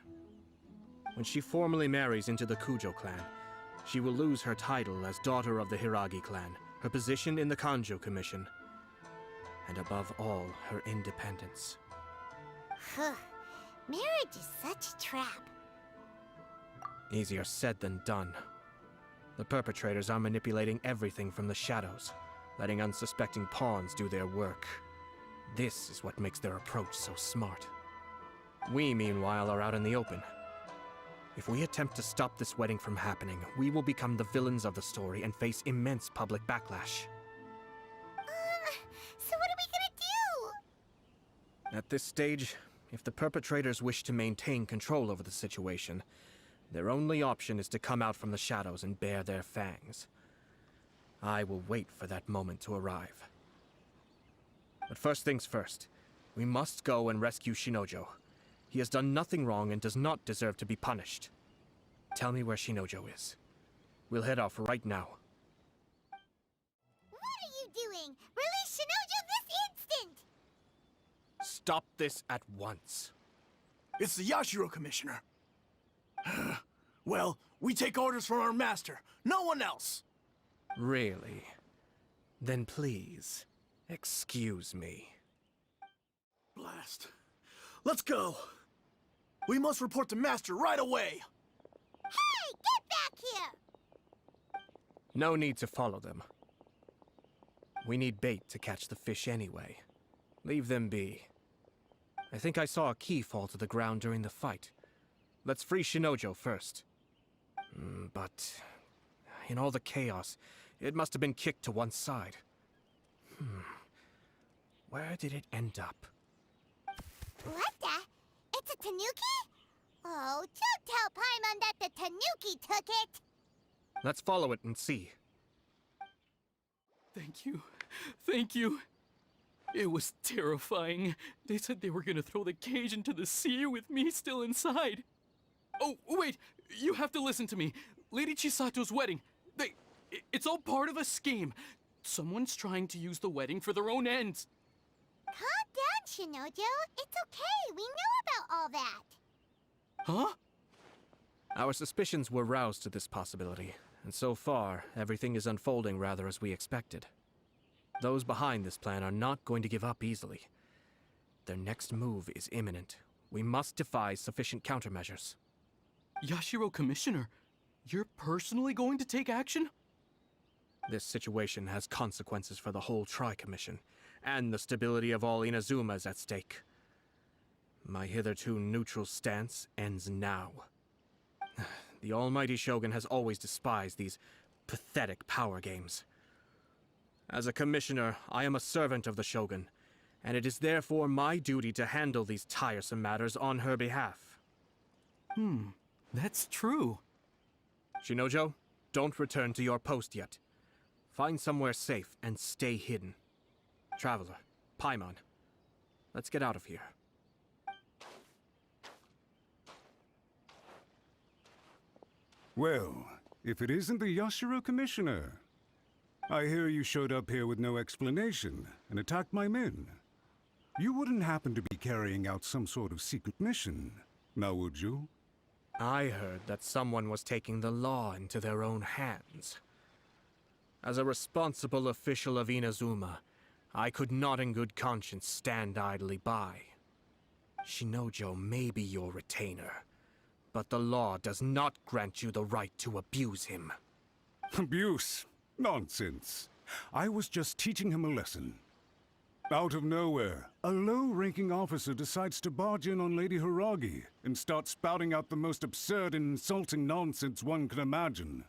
When she formally marries into the Kujo clan, she will lose her title as daughter of the Hiragi clan, her position in the Kanjo Commission, and above all, her independence. Marriage is such a trap. Easier said than done. The perpetrators are manipulating everything from the shadows, letting unsuspecting pawns do their work. This is what makes their approach so smart. We, meanwhile, are out in the open. If we attempt to stop this wedding from happening, we will become the villains of the story and face immense public backlash. So what are we gonna do? At this stage, if the perpetrators wish to maintain control over the situation, their only option is to come out from the shadows and bare their fangs. I will wait for that moment to arrive. But first things first, we must go and rescue Shinojo. He has done nothing wrong and does not deserve to be punished. Tell me where Shinojo is. We'll head off right now. What are you doing? Release Shinojo this instant! Stop this at once. It's the Yashiro Commissioner. Well, we take orders from our master. No one else. Really? Then please, excuse me. Blast. Let's go. We must report to Master right away. Hey, get back here! No need to follow them. We need bait to catch the fish anyway. Leave them be. I think I saw a key fall to the ground during the fight. Let's free Shinojo first. But in all the chaos, it must have been kicked to one side. Where did it end up? What the? It's a tanuki? Oh, don't tell Paimon that the tanuki took it! Let's follow it and see. Thank you. Thank you. It was terrifying. They said they were gonna throw the cage into the sea with me still inside. Oh, wait! You have to listen to me. Lady Chisato's wedding. It's all part of a scheme. Someone's trying to use the wedding for their own ends. Calm down, Shinojo. It's okay. We know about all that. Huh? Our suspicions were roused to this possibility, and so far, everything is unfolding rather as we expected. Those behind this plan are not going to give up easily. Their next move is imminent. We must devise sufficient countermeasures. Yashiro Commissioner, you're personally going to take action? This situation has consequences for the whole Tri-Commission, and the stability of all Inazuma is at stake. My hitherto neutral stance ends now. The almighty Shogun has always despised these pathetic power games. As a commissioner, I am a servant of the Shogun, and it is therefore my duty to handle these tiresome matters on her behalf. That's true. Shinojo, don't return to your post yet. Find somewhere safe and stay hidden. Traveler, Paimon, let's get out of here. Well, if it isn't the Yashiro Commissioner. I hear you showed up here with no explanation and attacked my men. You wouldn't happen to be carrying out some sort of secret mission, now would you? I heard that someone was taking the law into their own hands. As a responsible official of Inazuma, I could not in good conscience stand idly by. Shinojo may be your retainer, but the law does not grant you the right to abuse him. Abuse? Nonsense. I was just teaching him a lesson. Out of nowhere, a low-ranking officer decides to barge in on Lady Hiragi and start spouting out the most absurd and insulting nonsense one can imagine.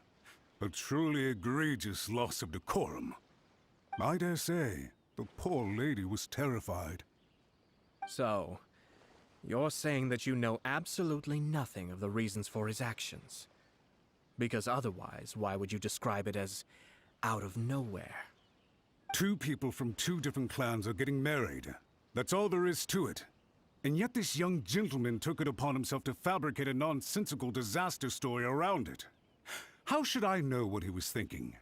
A truly egregious loss of decorum. I dare say, the poor lady was terrified. So, you're saying that you know absolutely nothing of the reasons for his actions? Because otherwise, why would you describe it as out of nowhere? Two people from two different clans are getting married. That's all there is to it. And yet this young gentleman took it upon himself to fabricate a nonsensical disaster story around it. How should I know what he was thinking?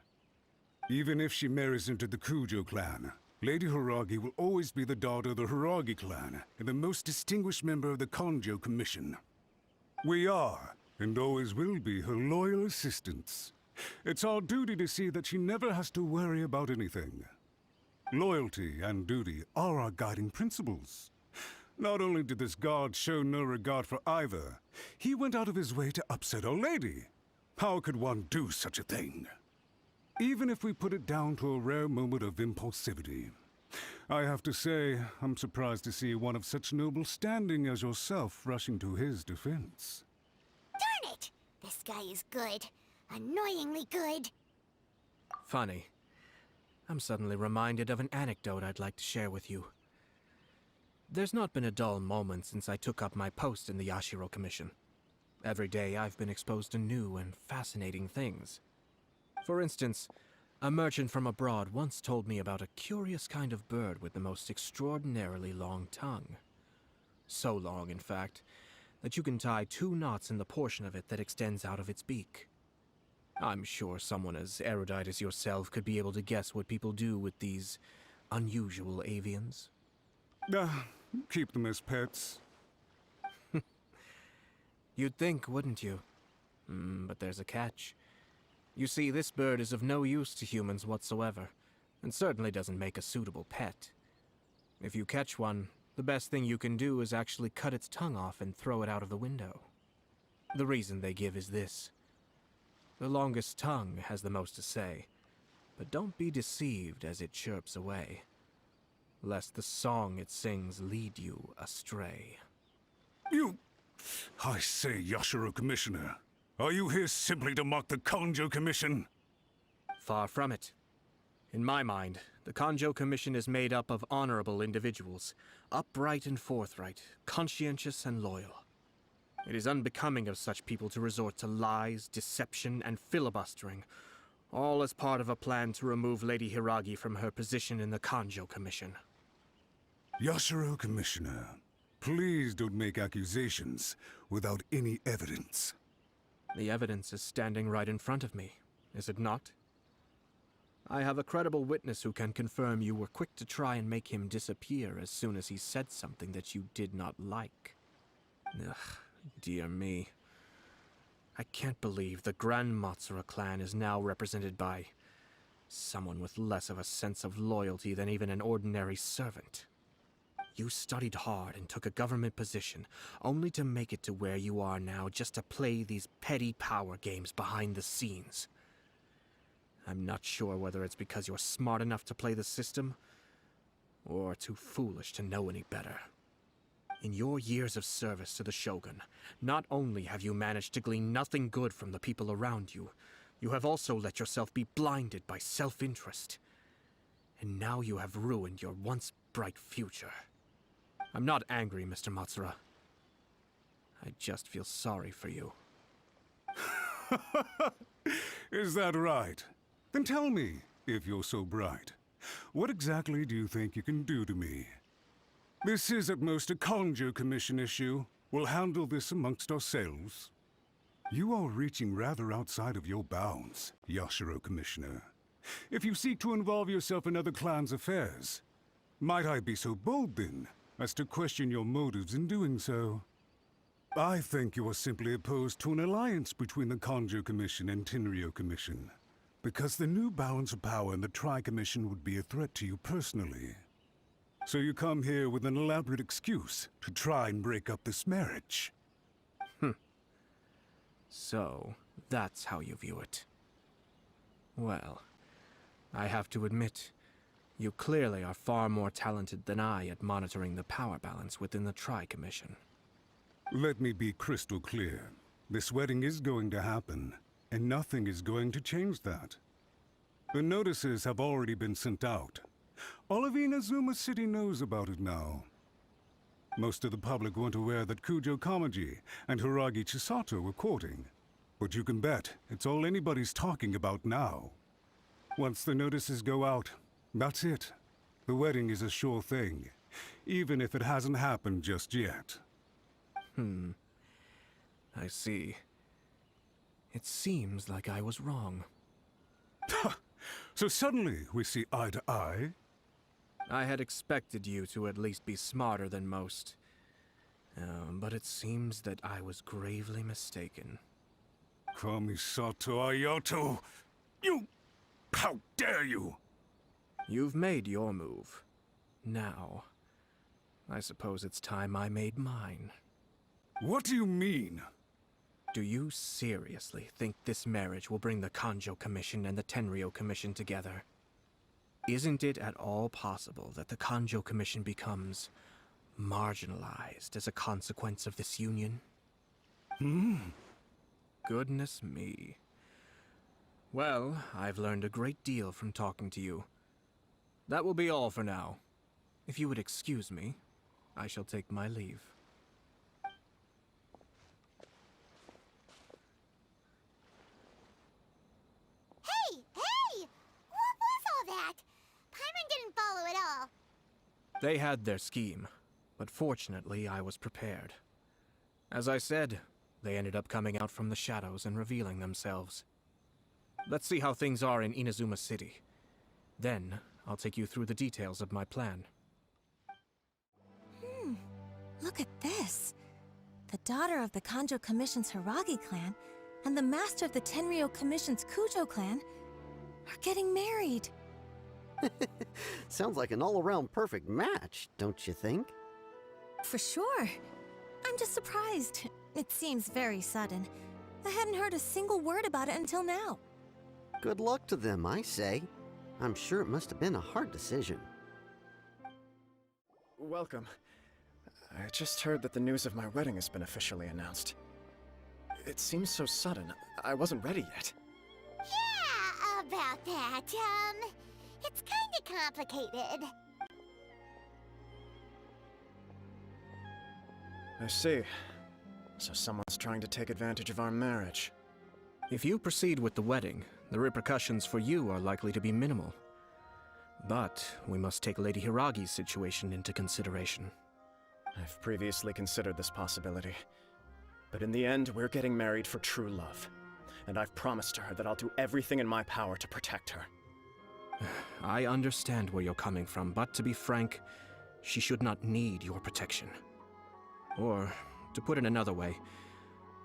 Even if she marries into the Kujo clan, Lady Hiragi will always be the daughter of the Hiragi clan and the most distinguished member of the Kanjo Commission. We are, and always will be, her loyal assistants. It's our duty to see that she never has to worry about anything. Loyalty and duty are our guiding principles. Not only did this guard show no regard for either, he went out of his way to upset our lady. How could one do such a thing? Even if we put it down to a rare moment of impulsivity. I have to say, I'm surprised to see one of such noble standing as yourself rushing to his defense. Darn it! This guy is good. Annoyingly good. Funny. I'm suddenly reminded of an anecdote I'd like to share with you. There's not been a dull moment since I took up my post in the Yashiro Commission. Every day I've been exposed to new and fascinating things. For instance, a merchant from abroad once told me about a curious kind of bird with the most extraordinarily long tongue. So long, in fact, that you can tie 2 knots in the portion of it that extends out of its beak. I'm sure someone as erudite as yourself could be able to guess what people do with these unusual avians. Keep them as pets. You'd think, wouldn't you? But there's a catch. You see, this bird is of no use to humans whatsoever, and certainly doesn't make a suitable pet. If you catch one, the best thing you can do is actually cut its tongue off and throw it out of the window. The reason they give is this. The longest tongue has the most to say, but don't be deceived as it chirps away, lest the song it sings lead you astray. I say, Yashiro Commissioner, are you here simply to mock the Kanjo Commission? Far from it. In my mind, the Kanjo Commission is made up of honorable individuals, upright and forthright, conscientious and loyal. It is unbecoming of such people to resort to lies, deception, and filibustering, all as part of a plan to remove Lady Hiragi from her position in the Kanjo Commission. Yashiro Commissioner, please don't make accusations without any evidence. The evidence is standing right in front of me, is it not? I have a credible witness who can confirm you were quick to try and make him disappear as soon as he said something that you did not like. Ugh, dear me. I can't believe the Grand Matsura clan is now represented by someone with less of a sense of loyalty than even an ordinary servant. You studied hard and took a government position, only to make it to where you are now just to play these petty power games behind the scenes. I'm not sure whether it's because you're smart enough to play the system, or too foolish to know any better. In your years of service to the Shogun, not only have you managed to glean nothing good from the people around you, you have also let yourself be blinded by self-interest. And now you have ruined your once bright future. I'm not angry, Mr. Matsura. I just feel sorry for you. Is that right? Then tell me, if you're so bright, what exactly do you think you can do to me? This is at most a Kanjo Commission issue. We'll handle this amongst ourselves. You are reaching rather outside of your bounds, Yashiro Commissioner. If you seek to involve yourself in other clans' affairs, might I be so bold then, as to question your motives in doing so? I think you are simply opposed to an alliance between the Kanjo Commission and Tenryo Commission, because the new balance of power in the Tri-Commission would be a threat to you personally. So you come here with an elaborate excuse to try and break up this marriage. So, that's how you view it. Well, I have to admit, you clearly are far more talented than I at monitoring the power balance within the Tri-Commission. Let me be crystal clear. This wedding is going to happen, and nothing is going to change that. The notices have already been sent out. All of Inazuma City knows about it now. Most of the public weren't aware that Kujo Kamaji and Hiragi Chisato were courting. But you can bet it's all anybody's talking about now. Once the notices go out, that's it. The wedding is a sure thing, even if it hasn't happened just yet. I see. It seems like I was wrong. So suddenly we see eye to eye? I had expected you to at least be smarter than most. But it seems that I was gravely mistaken. Kamisato Ayato! You... How dare you! You've made your move. Now, I suppose it's time I made mine. What do you mean? Do you seriously think this marriage will bring the Kanjo Commission and the Tenryou Commission together? Isn't it at all possible that the Kanjo Commission becomes marginalized as a consequence of this union? Goodness me. Well, I've learned a great deal from talking to you. That will be all for now. If you would excuse me, I shall take my leave. Hey! What was all that? Paimon didn't follow at all. They had their scheme, but fortunately I was prepared. As I said, they ended up coming out from the shadows and revealing themselves. Let's see how things are in Inazuma City. Then, I'll take you through the details of my plan. Look at this. The daughter of the Kanjo Commission's Hiragi clan and the master of the Tenryou Commission's Kujo clan are getting married. Sounds like an all-around perfect match, don't you think? For sure. I'm just surprised. It seems very sudden. I hadn't heard a single word about it until now. Good luck to them, I say. I'm sure it must have been a hard decision. Welcome. I just heard that the news of my wedding has been officially announced. It seems so sudden. I wasn't ready yet. Yeah, about that, it's kinda complicated. I see. So someone's trying to take advantage of our marriage. If you proceed with the wedding, the repercussions for you are likely to be minimal. But we must take Lady Hiragi's situation into consideration. I've previously considered this possibility. But in the end, we're getting married for true love. And I've promised her that I'll do everything in my power to protect her. I understand where you're coming from, but to be frank, she should not need your protection. Or, to put it another way,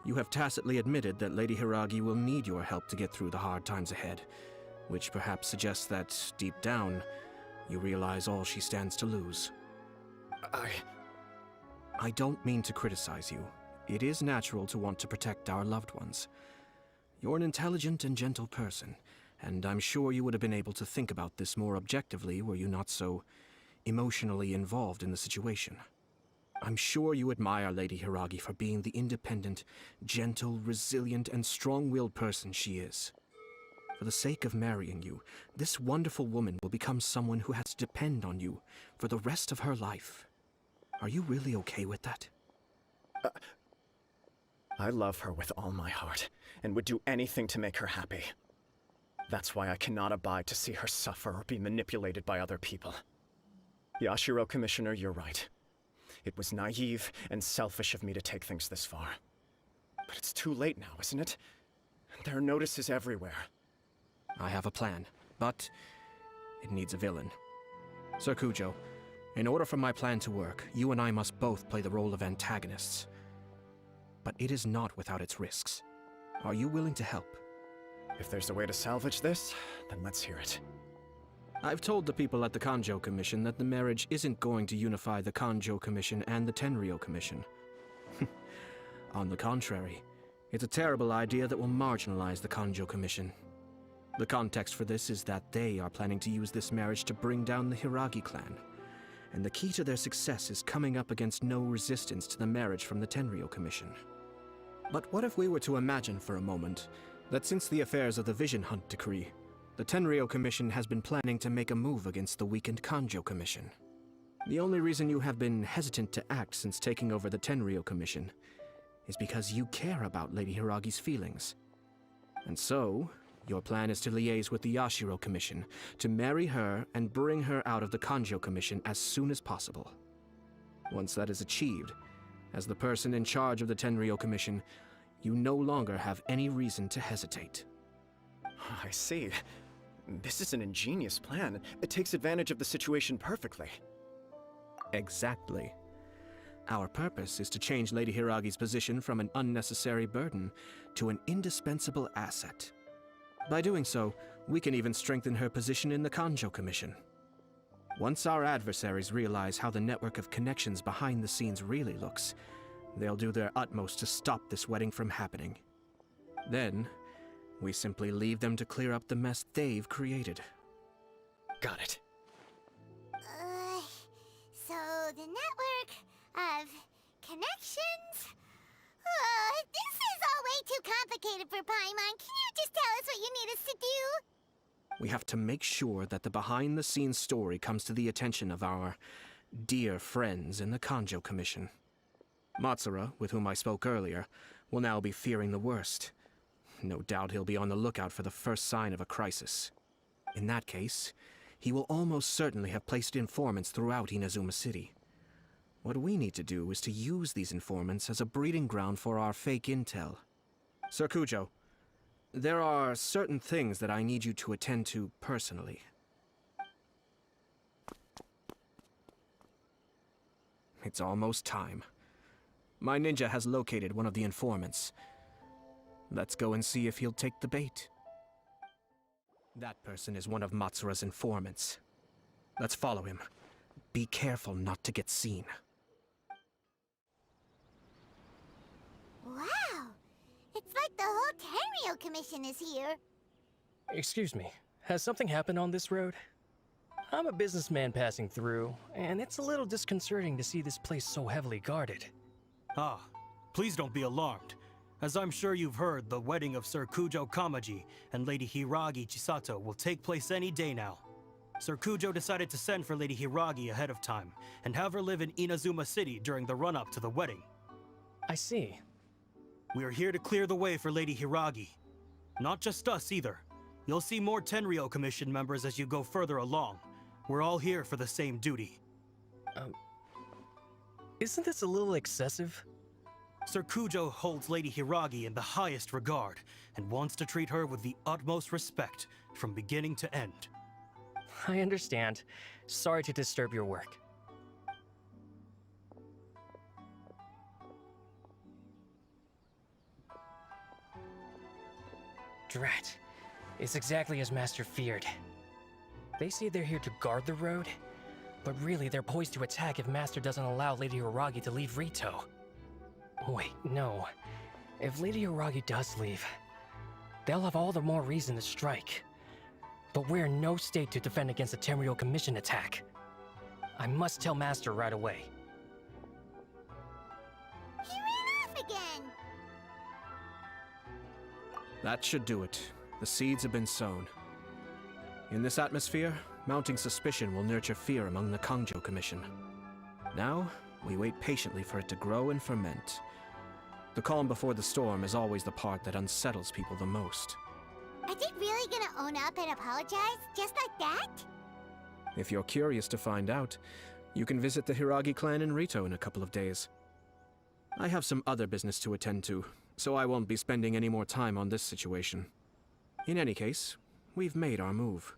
you have tacitly admitted that Lady Hiragi will need your help to get through the hard times ahead, which perhaps suggests that, deep down, you realize all she stands to lose. I don't mean to criticize you. It is natural to want to protect our loved ones. You're an intelligent and gentle person, and I'm sure you would have been able to think about this more objectively were you not so emotionally involved in the situation. I'm sure you admire Lady Hiragi for being the independent, gentle, resilient, and strong-willed person she is. For the sake of marrying you, this wonderful woman will become someone who has to depend on you for the rest of her life. Are you really okay with that? I love her with all my heart, and would do anything to make her happy. That's why I cannot abide to see her suffer or be manipulated by other people. Yashiro Commissioner, you're right. It was naive and selfish of me to take things this far. But it's too late now, isn't it? There are notices everywhere. I have a plan, but it needs a villain. Sir Kujo, in order for my plan to work, you and I must both play the role of antagonists. But it is not without its risks. Are you willing to help? If there's a way to salvage this, then let's hear it. I've told the people at the Kanjo Commission that the marriage isn't going to unify the Kanjo Commission and the Tenryou Commission. On the contrary, it's a terrible idea that will marginalize the Kanjo Commission. The context for this is that they are planning to use this marriage to bring down the Hiragi clan. And the key to their success is coming up against no resistance to the marriage from the Tenryou Commission. But what if we were to imagine for a moment that since the affairs of the Vision Hunt Decree, the Tenryou Commission has been planning to make a move against the weakened Kanjo Commission? The only reason you have been hesitant to act since taking over the Tenryou Commission is because you care about Lady Hiragi's feelings. And so, your plan is to liaise with the Yashiro Commission, to marry her and bring her out of the Kanjo Commission as soon as possible. Once that is achieved, as the person in charge of the Tenryou Commission, You no longer have any reason to hesitate. I see. This is an ingenious plan. It takes advantage of the situation perfectly. Exactly. Our purpose is to change Lady Hiragi's position from an unnecessary burden to an indispensable asset. By doing so, we can even strengthen her position in the Kanjo Commission. Once our adversaries realize how the network of connections behind the scenes really looks, they'll do their utmost to stop this wedding from happening. Then, we simply leave them to clear up the mess they've created. Got it. So the network of connections? This is all way too complicated for Paimon. Can you just tell us what you need us to do? We have to make sure that the behind-the-scenes story comes to the attention of our dear friends in the Kanjo Commission. Matsura, with whom I spoke earlier, will now be fearing the worst. No doubt he'll be on the lookout for the first sign of a crisis. In that case, he will almost certainly have placed informants throughout Inazuma City. What we need to do is to use these informants as a breeding ground for our fake intel. Sir Kujo, there are certain things that I need you to attend to personally. It's almost time. My ninja has located one of the informants. Let's go and see if he'll take the bait. That person is one of Matsura's informants. Let's follow him. Be careful not to get seen. Wow! It's like the whole Tenryo Commission is here. Excuse me, has something happened on this road? I'm a businessman passing through, and it's a little disconcerting to see this place so heavily guarded. Ah, please don't be alarmed. As I'm sure you've heard, the wedding of Sir Kujo Kamaji and Lady Hiragi Chisato will take place any day now. Sir Kujo decided to send for Lady Hiragi ahead of time, and have her live in Inazuma City during the run-up to the wedding. I see. We are here to clear the way for Lady Hiragi. Not just us either. You'll see more Tenryo Commission members as you go further along. We're all here for the same duty. Isn't this a little excessive? Sir Kujo holds Lady Hiragi in the highest regard, and wants to treat her with the utmost respect, from beginning to end. I understand. Sorry to disturb your work. Drat. It's exactly as Master feared. They say they're here to guard the road, but really they're poised to attack if Master doesn't allow Lady Hiragi to leave Rito. Wait, no. If Lady Hiragi does leave, they'll have all the more reason to strike. But we're in no state to defend against a Tenryo Commission attack. I must tell Master right away. He ran off again! That should do it. The seeds have been sown. In this atmosphere, mounting suspicion will nurture fear among the Kanjo Commission. Now, we wait patiently for it to grow and ferment. The calm before the storm is always the part that unsettles people the most. Are they really gonna own up and apologize, just like that? If you're curious to find out, you can visit the Hiragi clan in Rito in a couple of days. I have some other business to attend to, so I won't be spending any more time on this situation. In any case, we've made our move.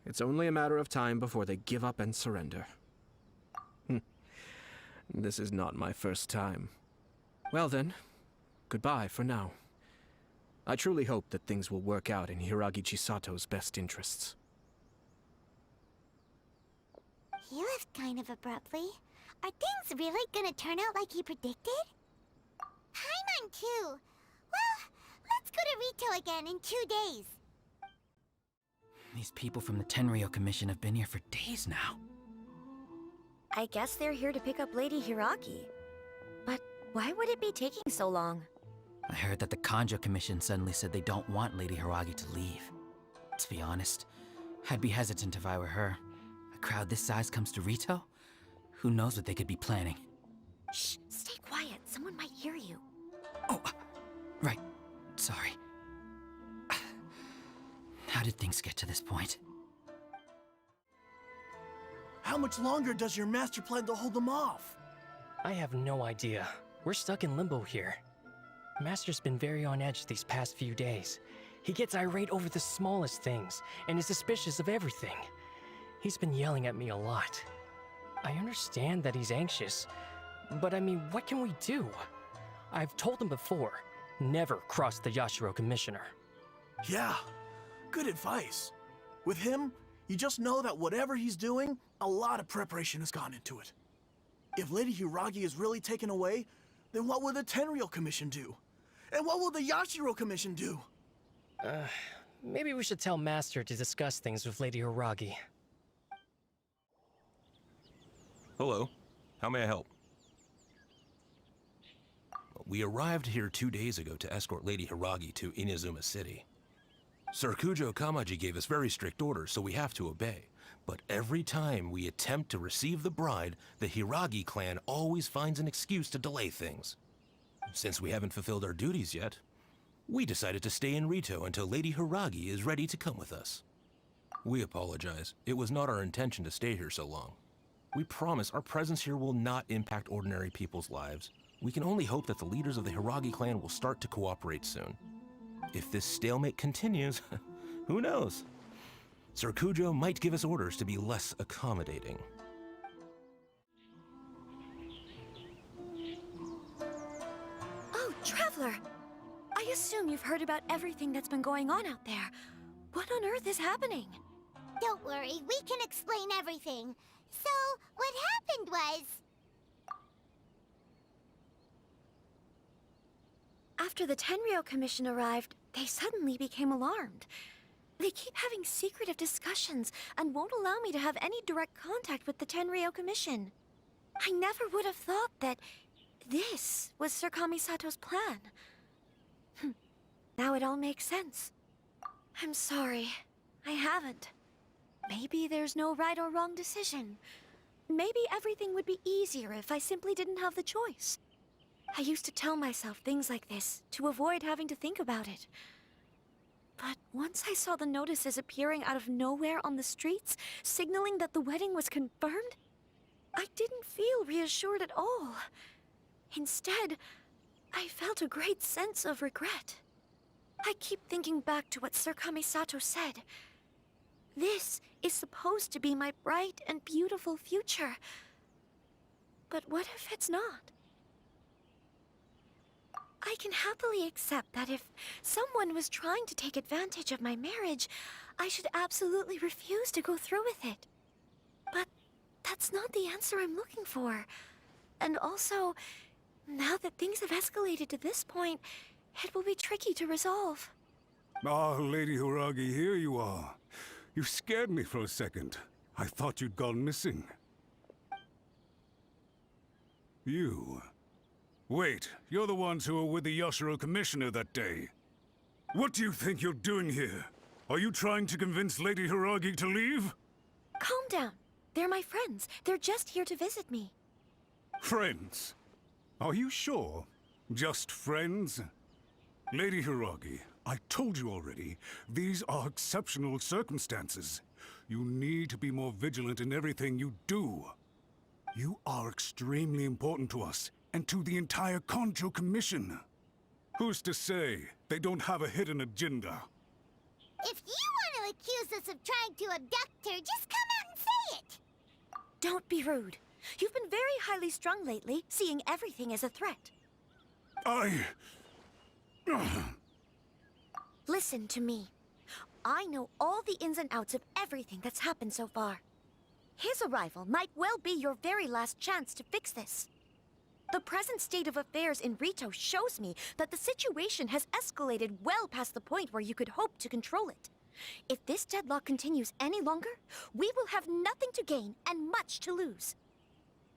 It's only a matter of time before they give up and surrender. This is not my first time. Well then, goodbye for now. I truly hope that things will work out in Hiragi Chisato's best interests. He left kind of abruptly. Are things really gonna turn out like he predicted? Paimon too. Well, let's go to Rito again in 2 days. These people from the Tenryo Commission have been here for days now. I guess they're here to pick up Lady Hiragi. But why would it be taking so long? I heard that the Kanjo Commission suddenly said they don't want Lady Hiragi to leave. To be honest, I'd be hesitant if I were her. A crowd this size comes to Rito? Who knows what they could be planning? Shh, stay quiet. Someone might hear you. Oh, right. Sorry. How did things get to this point? How much longer does your master plan to hold them off? I have no idea. We're stuck in limbo here. Master's been very on edge these past few days. He gets irate over the smallest things and is suspicious of everything. He's been yelling at me a lot. I understand that he's anxious, but I mean, what can we do? I've told him before, never cross the Yashiro Commissioner. Yeah, good advice. With him, you just know that whatever he's doing, a lot of preparation has gone into it. If Lady Hiragi is really taken away, then what will the Tenryou Commission do? And what will the Yashiro Commission do? Maybe we should tell Master to discuss things with Lady Hiragi. Hello. How may I help? We arrived here 2 days ago to escort Lady Hiragi to Inazuma City. Sir Kujo Kamaji gave us very strict orders, so we have to obey. But every time we attempt to receive the bride, the Hiragi clan always finds an excuse to delay things. Since we haven't fulfilled our duties yet, we decided to stay in Rito until Lady Hiragi is ready to come with us. We apologize. It was not our intention to stay here so long. We promise our presence here will not impact ordinary people's lives. We can only hope that the leaders of the Hiragi clan will start to cooperate soon. If this stalemate continues, who knows? Sir Kujo might give us orders to be less accommodating. Oh, Traveler! I assume you've heard about everything that's been going on out there. What on earth is happening? Don't worry, we can explain everything. So, what happened was... After the Tenryou Commission arrived, they suddenly became alarmed. They keep having secretive discussions and won't allow me to have any direct contact with the Tenryou Commission. I never would have thought that this was Sir Kamisato's plan. Now it all makes sense. I'm sorry. I haven't. Maybe there's no right or wrong decision. Maybe everything would be easier if I simply didn't have the choice. I used to tell myself things like this to avoid having to think about it. But once I saw the notices appearing out of nowhere on the streets, signaling that the wedding was confirmed, I didn't feel reassured at all. Instead, I felt a great sense of regret. I keep thinking back to what Sir Kamisato said. This is supposed to be my bright and beautiful future. But what if it's not? I can happily accept that if someone was trying to take advantage of my marriage, I should absolutely refuse to go through with it. But that's not the answer I'm looking for. And also, now that things have escalated to this point, it will be tricky to resolve. Ah, Lady Hiragi, here you are. You scared me for a second. I thought you'd gone missing. You... Wait, you're the ones who were with the Yashiro Commissioner that day. What do you think you're doing here? Are you trying to convince Lady Hiragi to leave? Calm down. They're my friends. They're just here to visit me. Friends? Are you sure? Just friends? Lady Hiragi, I told you already, these are exceptional circumstances. You need to be more vigilant in everything you do. You are extremely important to us, and to the entire Kanjo Commission. Who's to say they don't have a hidden agenda? If you want to accuse us of trying to abduct her, just come out and say it! Don't be rude. You've been very highly strung lately, seeing everything as a threat. Listen to me. I know all the ins and outs of everything that's happened so far. His arrival might well be your very last chance to fix this. The present state of affairs in Rito shows me that the situation has escalated well past the point where you could hope to control it. If this deadlock continues any longer, we will have nothing to gain and much to lose.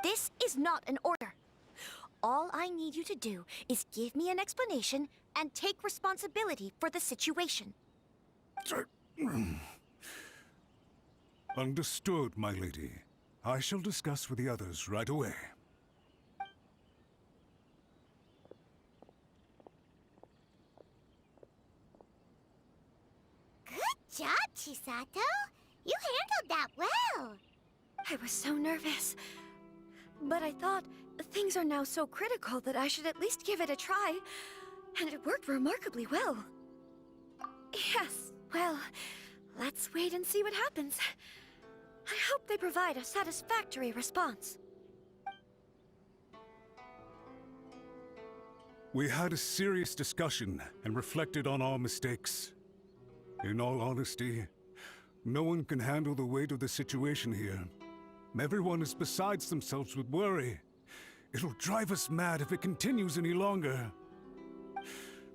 This is not an order. All I need you to do is give me an explanation and take responsibility for the situation. Understood, my lady. I shall discuss with the others right away. Good job, Chisato. You handled that well. I was so nervous. But I thought things are now so critical that I should at least give it a try. And it worked remarkably well. Yes, well, let's wait and see what happens. I hope they provide a satisfactory response. We had a serious discussion and reflected on our mistakes. In all honesty, no one can handle the weight of the situation here. Everyone is besides themselves with worry. It'll drive us mad if it continues any longer.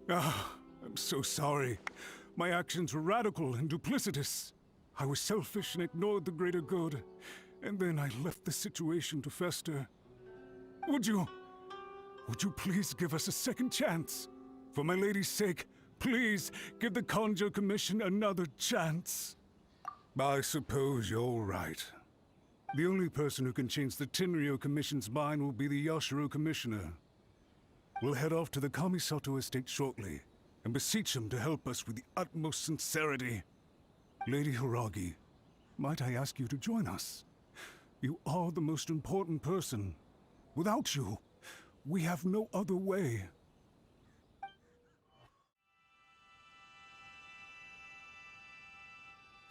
I'm so sorry. My actions were radical and duplicitous. I was selfish and ignored the greater good, and then I left the situation to fester. Would you please give us a second chance? For my lady's sake, please give the Kanjo Commission another chance. I suppose you're right. The only person who can change the Tenryou Commission's mind will be the Yashiro Commissioner. We'll head off to the Kamisato estate shortly, and beseech him to help us with the utmost sincerity. Lady Hiragi, might I ask you to join us? You are the most important person. Without you, we have no other way.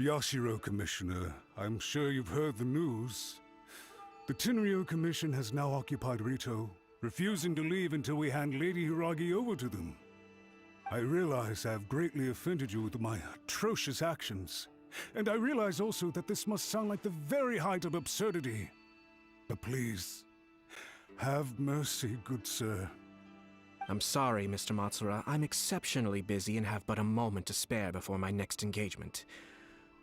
Yashiro Commissioner, I'm sure you've heard the news. The Tenryou Commission has now occupied Rito, refusing to leave until we hand Lady Hiragi over to them. I realize I have greatly offended you with my atrocious actions, and I realize also that this must sound like the very height of absurdity. But please, have mercy, good sir. I'm sorry, Mr. Matsura. I'm exceptionally busy and have but a moment to spare before my next engagement.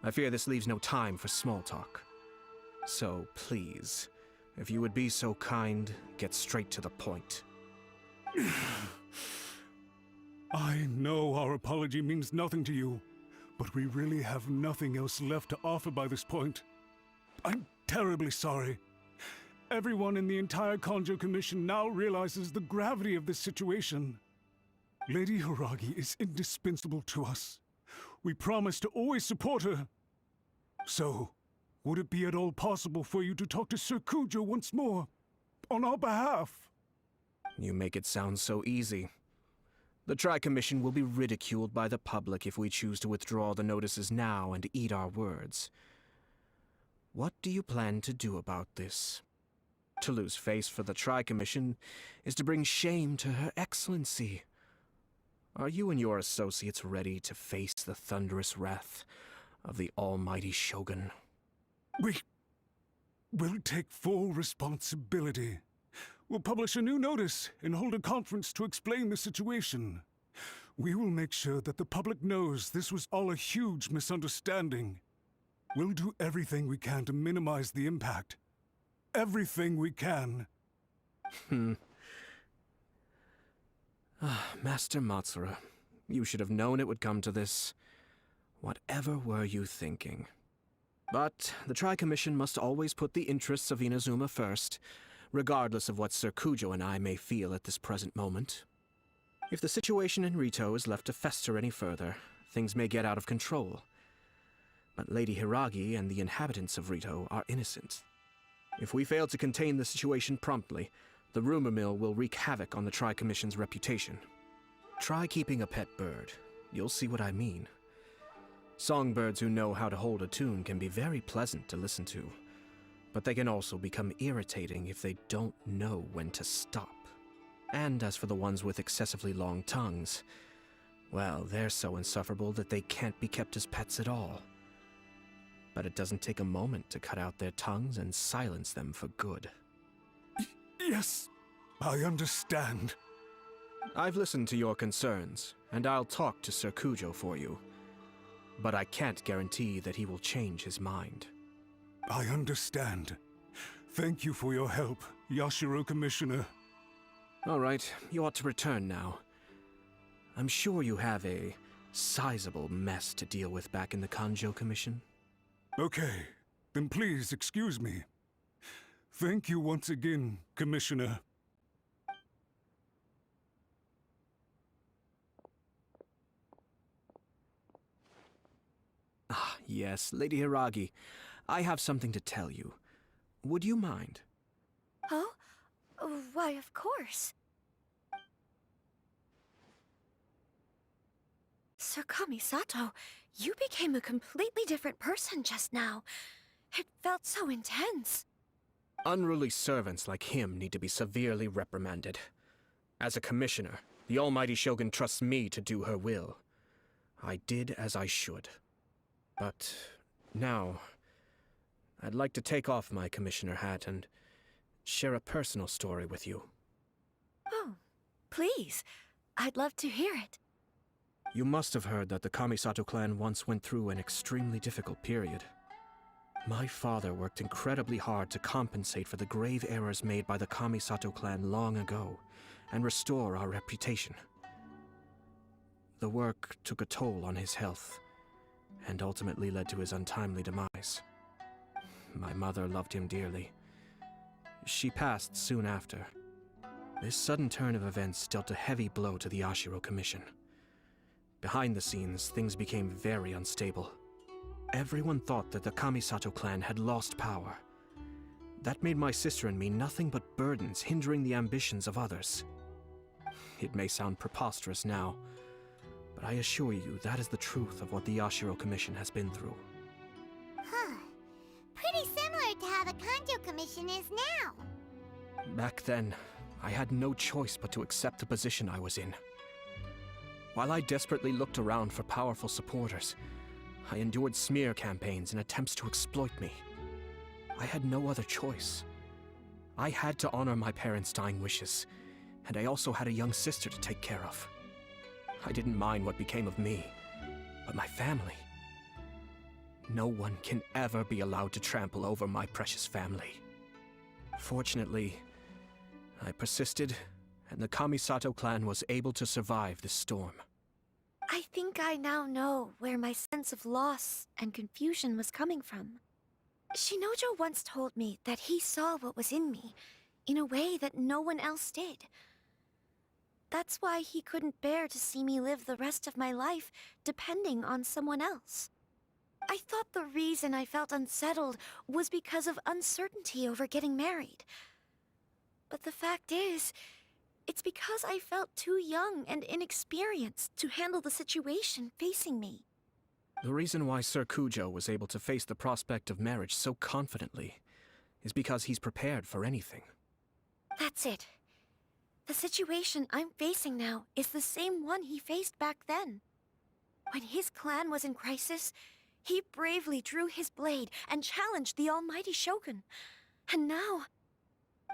I fear this leaves no time for small talk. So, please, if you would be so kind, get straight to the point. I know our apology means nothing to you, but we really have nothing else left to offer by this point. I'm terribly sorry. Everyone in the entire Kanjo Commission now realizes the gravity of this situation. Lady Hiragi is indispensable to us. We promise to always support her. So, would it be at all possible for you to talk to Sir Kujo once more, on our behalf? You make it sound so easy. The Tri-Commission will be ridiculed by the public if we choose to withdraw the notices now and eat our words. What do you plan to do about this? To lose face for the Tri-Commission is to bring shame to Her Excellency. Are you and your associates ready to face the thunderous wrath of the almighty Shogun? We'll take full responsibility. We'll publish a new notice and hold a conference to explain the situation. We will make sure that the public knows this was all a huge misunderstanding. We'll do everything we can to minimize the impact. Everything we can. Master Matsura, you should have known it would come to this. Whatever were you thinking? But the Tri-Commission must always put the interests of Inazuma first, regardless of what Sir Kujo and I may feel at this present moment. If the situation in Rito is left to fester any further, things may get out of control. But Lady Hiragi and the inhabitants of Rito are innocent. If we fail to contain the situation promptly, the rumor mill will wreak havoc on the Tri-Commission's reputation. Try keeping a pet bird. You'll see what I mean. Songbirds who know how to hold a tune can be very pleasant to listen to, but they can also become irritating if they don't know when to stop. And as for the ones with excessively long tongues, well, they're so insufferable that they can't be kept as pets at all. But it doesn't take a moment to cut out their tongues and silence them for good. Yes, I understand. I've listened to your concerns, and I'll talk to Sir Kujo for you. But I can't guarantee that he will change his mind. I understand. Thank you for your help, Yashiro Commissioner. All right, you ought to return now. I'm sure you have a sizable mess to deal with back in the Kanjo Commission. Okay, then please excuse me. Thank you once again, Commissioner. Ah, yes, Lady Hiragi. I have something to tell you. Would you mind? Oh? Why, of course. Sir Kamisato, you became a completely different person just now. It felt so intense. Unruly servants like him need to be severely reprimanded. As a commissioner, the Almighty Shogun trusts me to do her will. I did as I should. But now, I'd like to take off my commissioner hat and share a personal story with you. Oh, please. I'd love to hear it. You must have heard that the Kamisato clan once went through an extremely difficult period. My father worked incredibly hard to compensate for the grave errors made by the Kamisato clan long ago, and restore our reputation. The work took a toll on his health, and ultimately led to his untimely demise. My mother loved him dearly. She passed soon after. This sudden turn of events dealt a heavy blow to the Ashiro Commission. Behind the scenes, things became very unstable. Everyone thought that the Kamisato clan had lost power. That made my sister and me nothing but burdens, hindering the ambitions of others. It may sound preposterous now, but I assure you that is the truth of what the Ashiro Commission has been through. Huh. Pretty similar to how the Kanjo Commission is now. Back then, I had no choice but to accept the position I was in. While I desperately looked around for powerful supporters, I endured smear campaigns and attempts to exploit me. I had no other choice. I had to honor my parents' dying wishes, and I also had a young sister to take care of. I didn't mind what became of me, but my family. No one can ever be allowed to trample over my precious family. Fortunately, I persisted, and the Kamisato clan was able to survive this storm. I think I now know where my sense of loss and confusion was coming from. Shinojo once told me that he saw what was in me in a way that no one else did. That's why he couldn't bear to see me live the rest of my life depending on someone else. I thought the reason I felt unsettled was because of uncertainty over getting married. But the fact is, it's because I felt too young and inexperienced to handle the situation facing me. The reason why Sir Kujo was able to face the prospect of marriage so confidently is because he's prepared for anything. That's it. The situation I'm facing now is the same one he faced back then. When his clan was in crisis, he bravely drew his blade and challenged the Almighty Shogun. And now,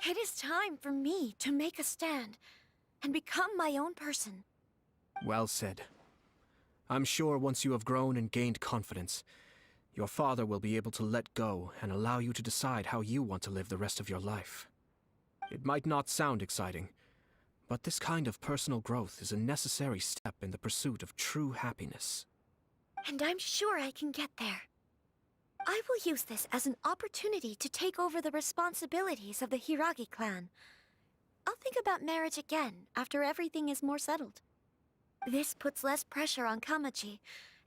it is time for me to make a stand and become my own person. Well said. I'm sure once you have grown and gained confidence, your father will be able to let go and allow you to decide how you want to live the rest of your life. It might not sound exciting, but this kind of personal growth is a necessary step in the pursuit of true happiness. And I'm sure I can get there. I will use this as an opportunity to take over the responsibilities of the Hiragi clan. I'll think about marriage again after everything is more settled. This puts less pressure on Kamaji,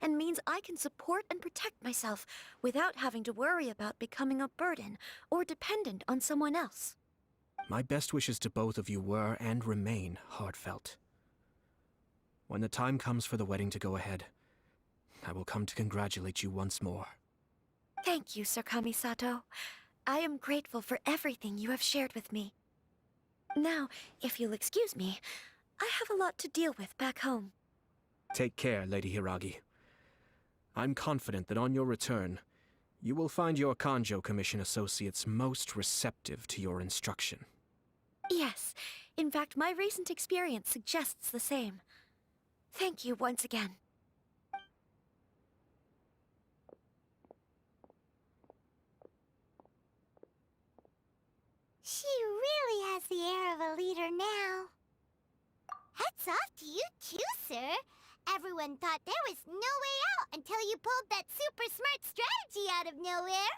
and means I can support and protect myself without having to worry about becoming a burden or dependent on someone else. My best wishes to both of you were and remain heartfelt. When the time comes for the wedding to go ahead, I will come to congratulate you once more. Thank you, Sir Kamisato. I am grateful for everything you have shared with me. Now, if you'll excuse me, I have a lot to deal with back home. Take care, Lady Hiragi. I'm confident that on your return, you will find your Kanjo Commission associates most receptive to your instruction. Yes, in fact, my recent experience suggests the same. Thank you once again. She really has the air of a leader now. Hats off to you too, sir. Everyone thought there was no way out until you pulled that super smart strategy out of nowhere.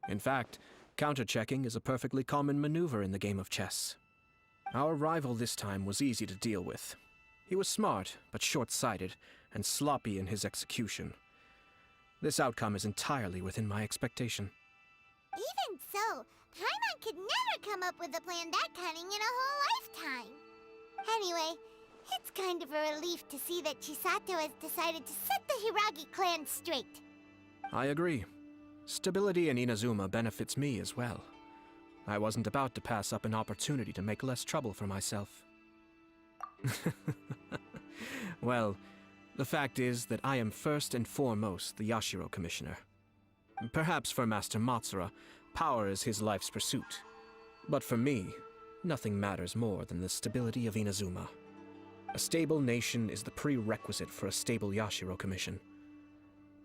In fact, counter-checking is a perfectly common maneuver in the game of chess. Our rival this time was easy to deal with. He was smart, but short-sighted, and sloppy in his execution. This outcome is entirely within my expectation. Even so, Paimon could never come up with a plan that cunning in a whole lifetime. Anyway, It's kind of a relief to see that Chisato has decided to set the Hiragi clan straight. I agree. Stability in Inazuma benefits me as well. I wasn't about to pass up an opportunity to make less trouble for myself. Well, the fact is that I am first and foremost the Yashiro Commissioner. Perhaps for Master Matsura, power is his life's pursuit. But for me, nothing matters more than the stability of Inazuma. A stable nation is the prerequisite for a stable Yashiro Commission.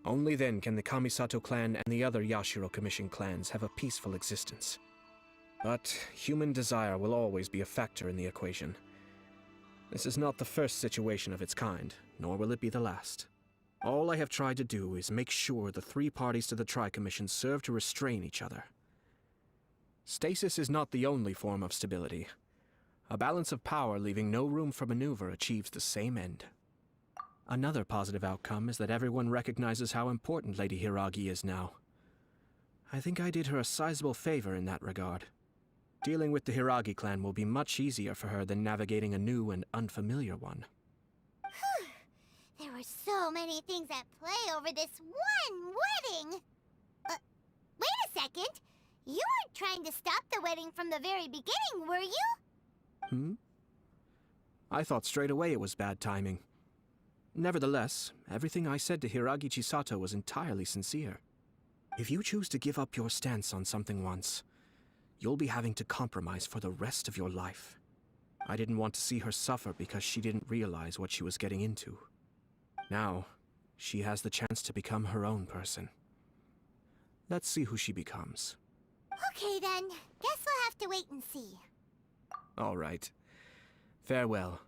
Only then can the Kamisato clan and the other Yashiro Commission clans have a peaceful existence. But human desire will always be a factor in the equation. This is not the first situation of its kind, nor will it be the last. All I have tried to do is make sure the three parties to the Tri-Commission serve to restrain each other. Stasis is not the only form of stability. A balance of power leaving no room for maneuver achieves the same end. Another positive outcome is that everyone recognizes how important Lady Hiragi is now. I think I did her a sizable favor in that regard. Dealing with the Hiragi clan will be much easier for her than navigating a new and unfamiliar one. There were so many things at play over this one wedding! Wait a second! You weren't trying to stop the wedding from the very beginning, were you? I thought straight away it was bad timing. Nevertheless, everything I said to Hiragi Chisato was entirely sincere. If you choose to give up your stance on something once, you'll be having to compromise for the rest of your life. I didn't want to see her suffer because she didn't realize what she was getting into. Now, she has the chance to become her own person. Let's see who she becomes. Okay then, guess we'll have to wait and see. All right. Farewell,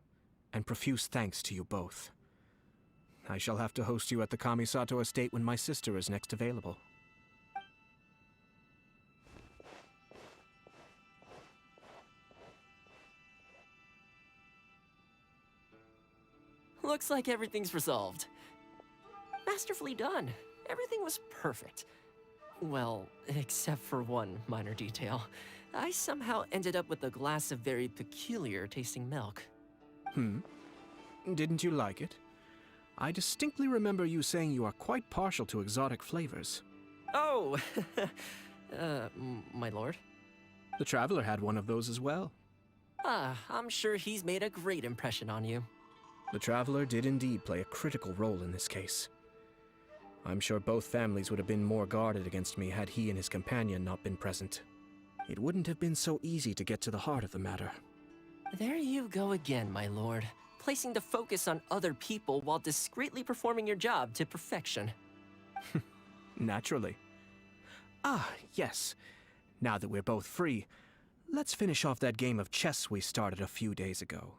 and profuse thanks to you both. I shall have to host you at the Kamisato estate when my sister is next available. Looks like everything's resolved. Masterfully done. Everything was perfect. Well, except for one minor detail. I somehow ended up with a glass of very peculiar tasting milk. Didn't you like it? I distinctly remember you saying you are quite partial to exotic flavors. Oh! My lord? The Traveler had one of those as well. I'm sure he's made a great impression on you. The Traveler did indeed play a critical role in this case. I'm sure both families would have been more guarded against me had he and his companion not been present. It wouldn't have been so easy to get to the heart of the matter. There you go again, my lord. Placing the focus on other people while discreetly performing your job to perfection. Naturally. Yes. Now that we're both free, let's finish off that game of chess we started a few days ago.